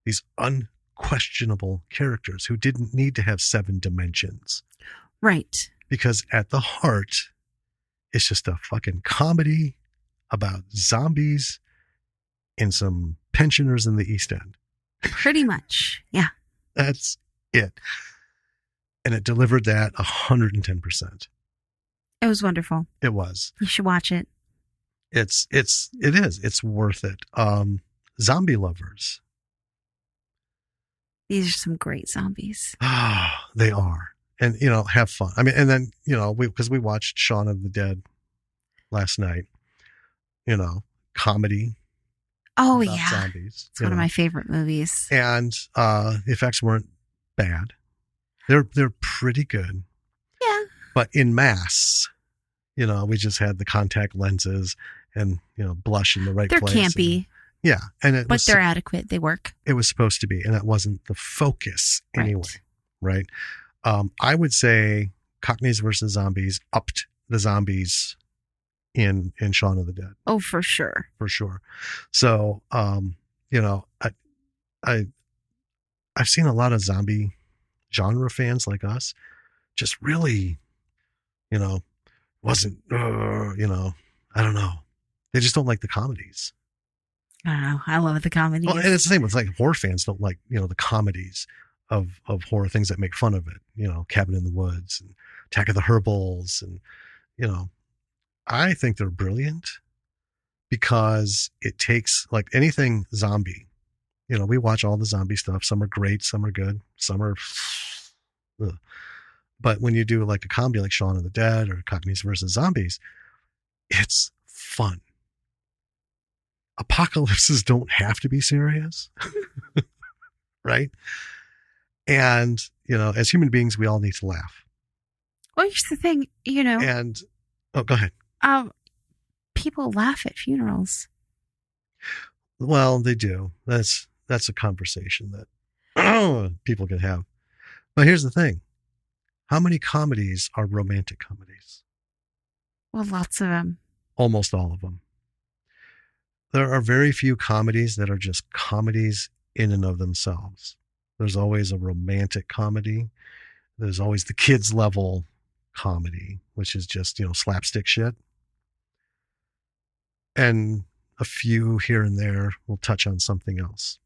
these unquestionable characters who didn't need to have 7 dimensions. Right. Because at the heart, it's just a fucking comedy about zombies and some pensioners in the East End. Pretty much. Yeah. That's it. And it delivered that 110%. It was wonderful. It was. You should watch it. It is. It's worth it. Zombie lovers. These are some great zombies. They are. And, have fun. I mean, and then, because we watched Shaun of the Dead last night, comedy. Oh, about yeah. Zombies. It's one of my favorite movies. And the effects weren't bad. They're pretty good. Yeah. But in mass, we just had the contact lenses and, blush in the right They're place. They're campy. Yeah. But they're adequate. They work. It was supposed to be. And that wasn't the focus anyway. Right. I would say Cockneys versus Zombies upped the zombies in Shaun of the Dead. Oh, for sure. For sure. So, I've seen a lot of zombie genre fans like us just really, wasn't, I don't know. They just don't like the comedies. I don't know. I love the comedies. Well, and it's the same with horror fans don't like, the comedies of horror, things that make fun of it, Cabin in the Woods and Attack of the Herbals. And, I think they're brilliant because it takes anything zombie, we watch all the zombie stuff. Some are great. Some are good. Some are, ugh. But when you do a comedy like Shaun of the Dead or Cockneys versus Zombies, it's fun. Apocalypses don't have to be serious. Right. And, as human beings, we all need to laugh. Well, here's the thing, And, go ahead. People laugh at funerals. Well, they do. That's a conversation that people can have. But here's the thing. How many comedies are romantic comedies? Well, lots of them. Almost all of them. There are very few comedies that are just comedies in and of themselves. There's always a romantic comedy. There's always the kids level comedy, which is just, slapstick shit. And a few here and there will touch on something else.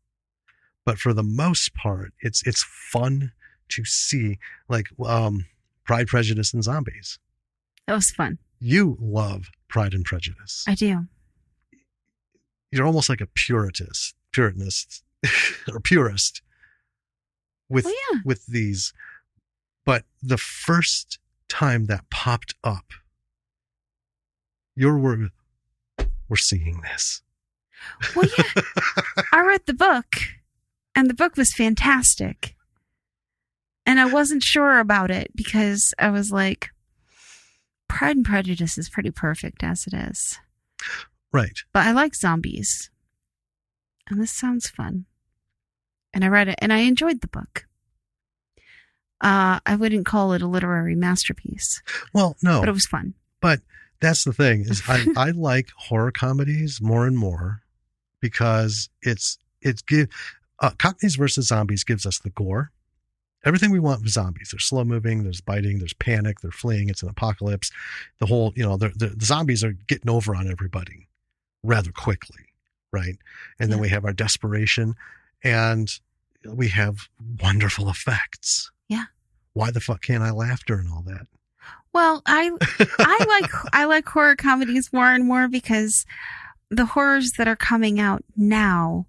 But for the most part, it's fun to see, Pride, Prejudice, and Zombies. That was fun. You love Pride and Prejudice. I do. You're almost like a Puritanist or purist with these. But the first time that popped up, we're seeing this. Well, yeah. I read the book, and the book was fantastic. And I wasn't sure about it because I was like, Pride and Prejudice is pretty perfect as it is. Right. But I like zombies. And this sounds fun. And I read it, and I enjoyed the book. I wouldn't call it a literary masterpiece. Well, no. But it was fun. But that's the thing is I like horror comedies more and more because Cockneys versus Zombies gives us the gore. Everything we want with zombies. There's slow moving, there's biting, there's panic, they're fleeing. It's an apocalypse. The whole, the zombies are getting over on everybody rather quickly. Right. And then we have our desperation and we have wonderful effects. Yeah. Why the fuck can't I laugh during all that? Well, I like horror comedies more and more because the horrors that are coming out now,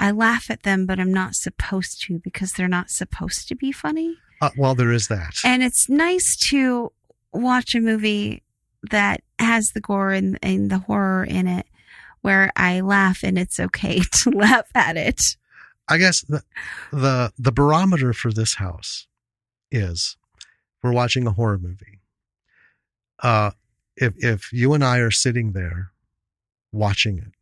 I laugh at them, but I'm not supposed to because they're not supposed to be funny. Well, there is that. And it's nice to watch a movie that has the gore and the horror in it where I laugh and it's okay to laugh at it. I guess the barometer for this house is we're watching a horror movie. If you and I are sitting there watching it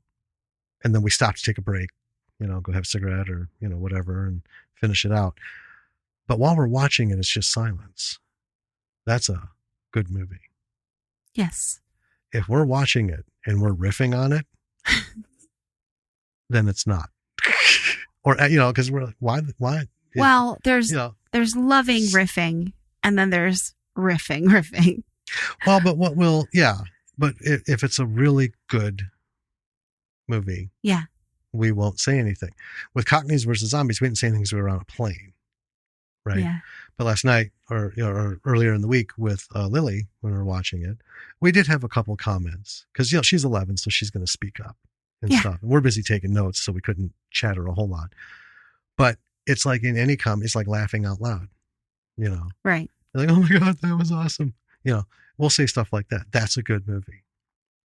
and then we stop to take a break, go have a cigarette or, whatever and finish it out. But while we're watching it, it's just silence. That's a good movie. Yes. If we're watching it and we're riffing on it, then it's not. Or, because we're like, why? Well, there's loving riffing and then there's riffing. Well, but but if it's a really good movie, Yeah. we won't say anything. With Cockneys versus Zombies, we didn't say anything because we were on a plane, right? Yeah. But last night, or earlier in the week with Lily, when we were watching it, we did have a couple comments because she's 11, so she's going to speak up and stuff. And we're busy taking notes, so we couldn't chatter a whole lot. But it's like in any it's like laughing out loud, Right. Like, oh my God, that was awesome. We'll say stuff like that. That's a good movie.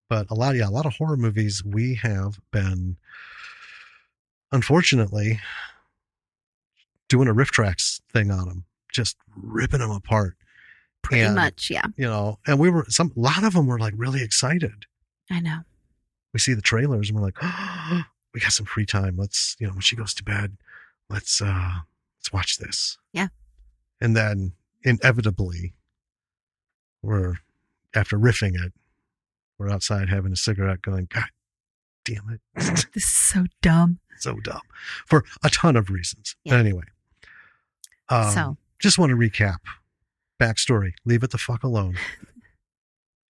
But a lot of horror movies, we have been, unfortunately, doing a riff tracks thing on them, just ripping them apart. Pretty much, yeah. And a lot of them were like really excited. I know. We see the trailers and we're like, oh, we got some free time. Let's, when she goes to bed, let's watch this. Yeah. And then inevitably, after riffing it, we're outside having a cigarette going, God damn it. This is so dumb. So dumb. For a ton of reasons. Yeah. But anyway. Just want to recap. Backstory. Leave it the fuck alone.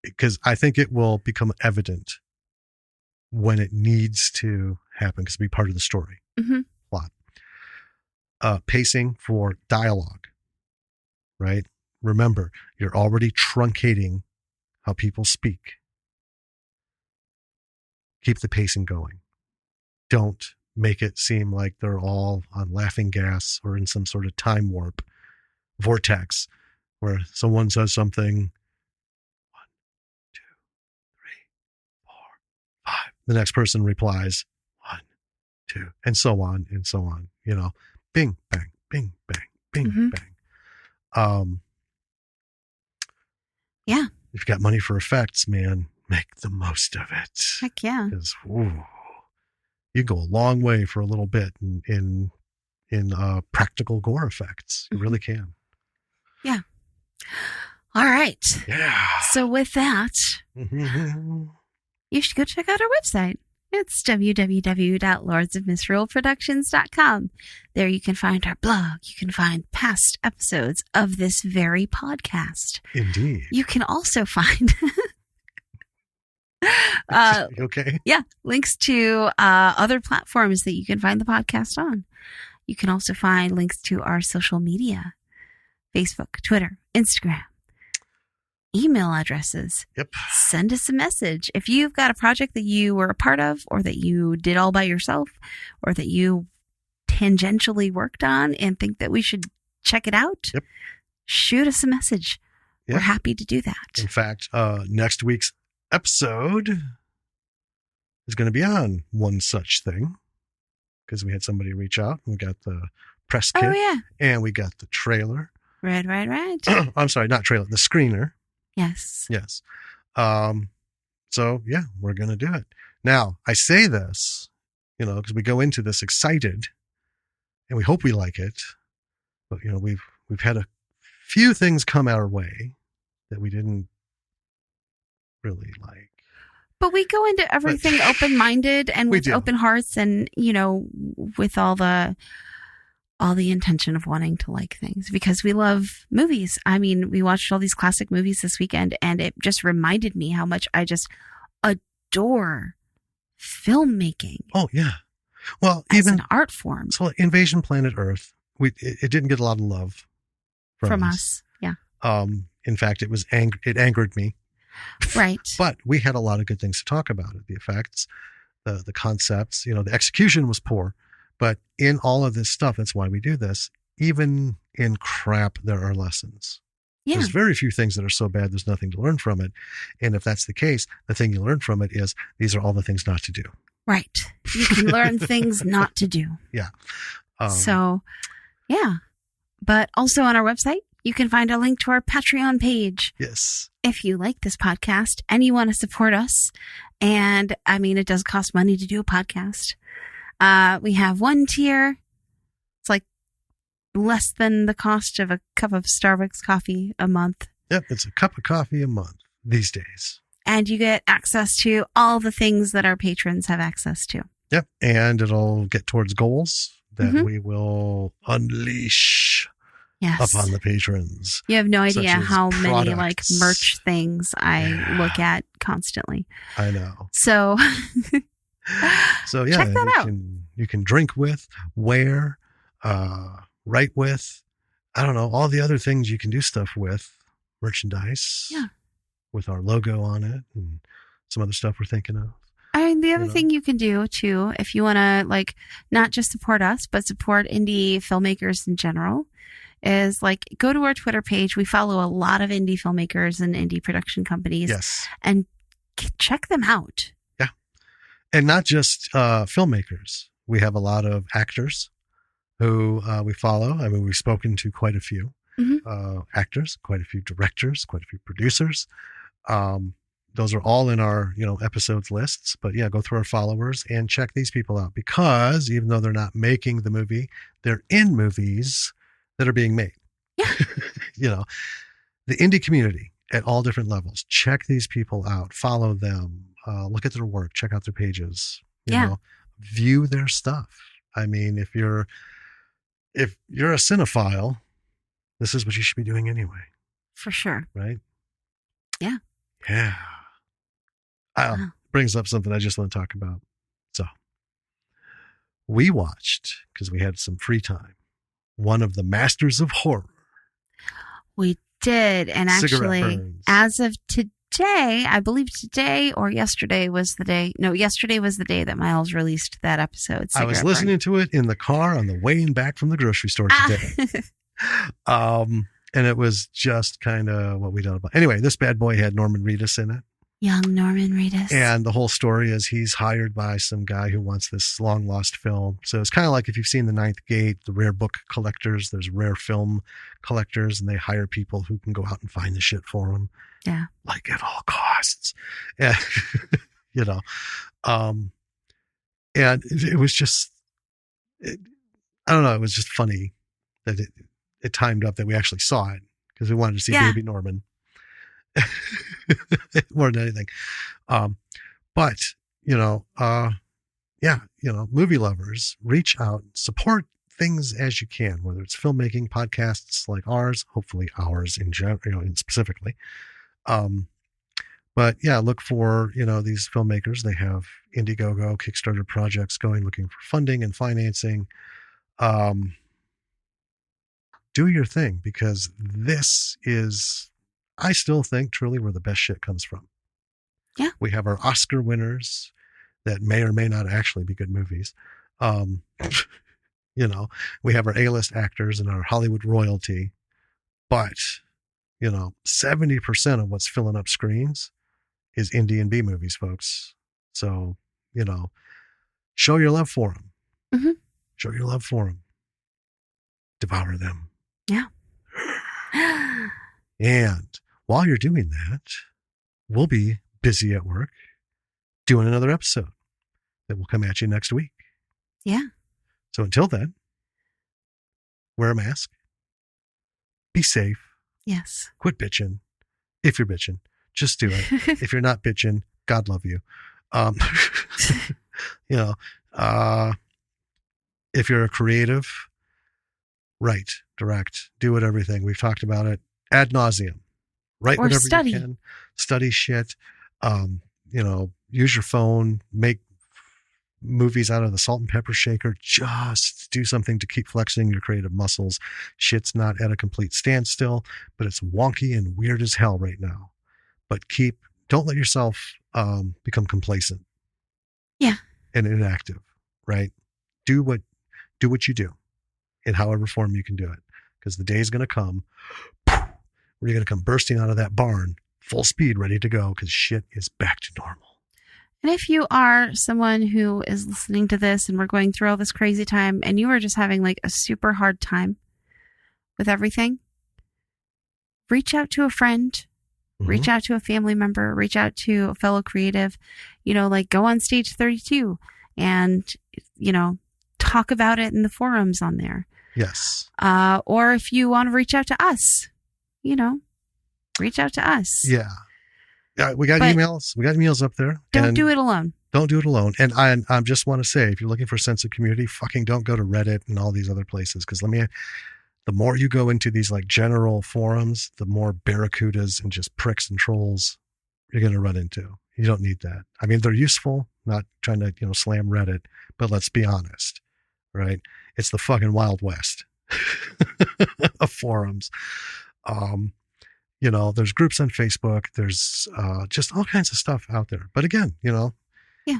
Because I think it will become evident when it needs to happen because it'll be part of the story. Mm-hmm. Plot. Pacing for dialogue. Right? Remember, you're already truncating how people speak. Keep the pacing going. Don't make it seem like they're all on laughing gas or in some sort of time warp vortex where someone says something, 1, 2, 3, 4, 5. The next person replies, 1, 2, and so on and so on. Bing, bang, bing, bang, bing, Mm-hmm. bang. Yeah. If you've got money for effects, man, make the most of it. Heck yeah. Because you go a long way for a little bit in practical gore effects. You really can. Yeah. All right. Yeah. So with that, you should go check out our website. It's www.lordsofmisruleproductions.com. There you can find our blog. You can find past episodes of this very podcast. Indeed. You can also find okay. Yeah, links to other platforms that you can find the podcast on. You can also find links to our social media, Facebook, Twitter, Instagram, email addresses. Yep. Send us a message. If you've got a project that you were a part of or that you did all by yourself or that you tangentially worked on and think that we should check it out, yep. Shoot us a message. Yep. We're happy to do that. In fact, next week's episode is going to be on one such thing because we had somebody reach out and we got the press kit. Oh, yeah. And we got the trailer. Right. I'm sorry, not trailer, the screener. Yes. So, yeah, we're going to do it. Now, I say this, because we go into this excited and we hope we like it. But, we've had a few things come our way that we didn't really like. But we go into everything open-minded and with open hearts and, with all the intention of wanting to like things because we love movies. I mean, we watched all these classic movies this weekend and it just reminded me how much I just adore filmmaking. Oh, yeah. Well, as even an art form. So Invasion Planet Earth, it didn't get a lot of love from us. Yeah. In fact, it angered me. Right. But we had a lot of good things to talk about it. The effects, the concepts, the execution was poor. But in all of this stuff, that's why we do this. Even in crap, there are lessons. Yeah. There's very few things that are so bad, there's nothing to learn from it. And if that's the case, the thing you learn from it is these are all the things not to do. Right. You can learn things not to do. Yeah. So, yeah. But also on our website, you can find a link to our Patreon page. Yes. If you like this podcast and you want to support us, and I mean, it does cost money to do a podcast. We have one tier. It's like less than the cost of a cup of Starbucks coffee a month. Yep. It's a cup of coffee a month these days. And you get access to all the things that our patrons have access to. Yep. And it'll get towards goals that we will unleash. Yes. Upon the patrons. You have no idea how products. many like merch things I look at constantly. I know. So So yeah, Check that out. you can drink with, wear, write with, I don't know, all the other things you can do stuff with, merchandise, Yeah. with our logo on it, and some other stuff we're thinking of. I mean, the You other know? thing you can do too, if you want to like not just support us, but support indie filmmakers in general, is like go to our Twitter page. We follow a lot of indie filmmakers and indie production companies, Yes. and check them out. Yeah. And not just filmmakers. We have a lot of actors who we follow. I mean, we've spoken to quite a few actors, quite a few directors, quite a few producers. Those are all in our, episodes lists, but yeah, go through our followers and check these people out, because even though they're not making the movie, they're in movies that are being made. Yeah. The indie community at all different levels. Check these people out, follow them, look at their work, check out their pages, view their stuff. I mean, if you're a cinephile, this is what you should be doing anyway. For sure. Right? Yeah. Yeah. Brings up something I just want to talk about. So we watched, because we had some free time, one of the Masters of Horror. We did. And actually, as of today, I believe today or yesterday was the day. No, yesterday was the day that Miles released that episode. I was listening to it in the car on the way back from the grocery store today. And it was just kind of what we done about. Anyway, this bad boy had Norman Reedus in it. Young Norman Reedus. And the whole story is he's hired by some guy who wants this long lost film. So it's kind of like if you've seen The Ninth Gate, the rare book collectors, there's rare film collectors, and they hire people who can go out and find the shit for them. Yeah. Like at all costs. And, and it was just, I don't know, it was just funny that it timed up that we actually saw it, because we wanted to see baby Norman more than anything. But movie lovers, reach out, support things as you can, whether it's filmmaking podcasts like ours, hopefully ours in general, specifically. But yeah, look for, these filmmakers. They have Indiegogo, Kickstarter projects going, looking for funding and financing. Do your thing, because this is, I still think, truly where the best shit comes from. Yeah. We have our Oscar winners that may or may not actually be good movies. We have our A-list actors and our Hollywood royalty, but 70% of what's filling up screens is indie and B movies, folks. So, show your love for them. Mm-hmm. Show your love for them. Devour them. Yeah. And while you're doing that, we'll be busy at work doing another episode that will come at you next week. Yeah. So until then, wear a mask. Be safe. Yes. Quit bitching. If you're bitching, just do it. If you're not bitching, God love you. If you're a creative, write, direct, do it, everything. We've talked about it ad nauseum. Write or whatever study. you can. Study shit. Use your phone. Make movies out of the salt and pepper shaker. Just do something to keep flexing your creative muscles. Shit's not at a complete standstill, but it's wonky and weird as hell right now. But don't let yourself become complacent. Yeah. And inactive, right? Do what you do in however form you can do it. Because the day is going to come where you're going to come bursting out of that barn full speed, ready to go, because shit is back to normal. And if you are someone who is listening to this and we're going through all this crazy time and you are just having like a super hard time with everything, reach out to a friend, reach out to a family member, reach out to a fellow creative, go on Stage 32 and, talk about it in the forums on there. Yes. Or if you want to reach out to us, reach out to us. Yeah. Yeah. We got emails. We got emails up there. Don't do it alone. Don't do it alone. And I just want to say, if you're looking for a sense of community, fucking don't go to Reddit and all these other places. Because the more you go into these like general forums, the more barracudas and just pricks and trolls you're going to run into. You don't need that. I mean, they're useful, not trying to, slam Reddit, but let's be honest, right? It's the fucking Wild West of forums. There's groups on Facebook. There's just all kinds of stuff out there. But again, Yeah.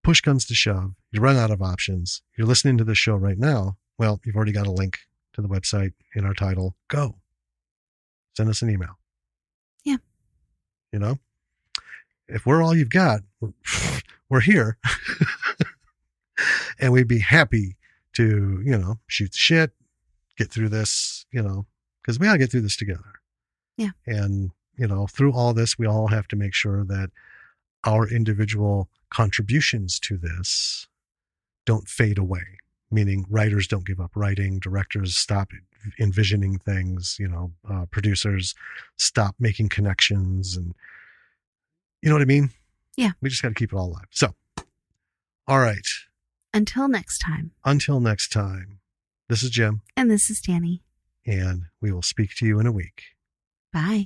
push comes to shove. You run out of options. You're listening to this show right now. Well, you've already got a link to the website in our title. Go. Send us an email. Yeah. If we're all you've got, we're here. And we'd be happy to, shoot the shit, get through this, because we got to get through this together. Yeah. And, through all this, we all have to make sure that our individual contributions to this don't fade away, meaning writers don't give up writing, directors stop envisioning things, producers stop making connections, and you know what I mean? Yeah. We just got to keep it all alive. So, all right. Until next time. This is Jim. And this is Danny. And we will speak to you in a week. Bye.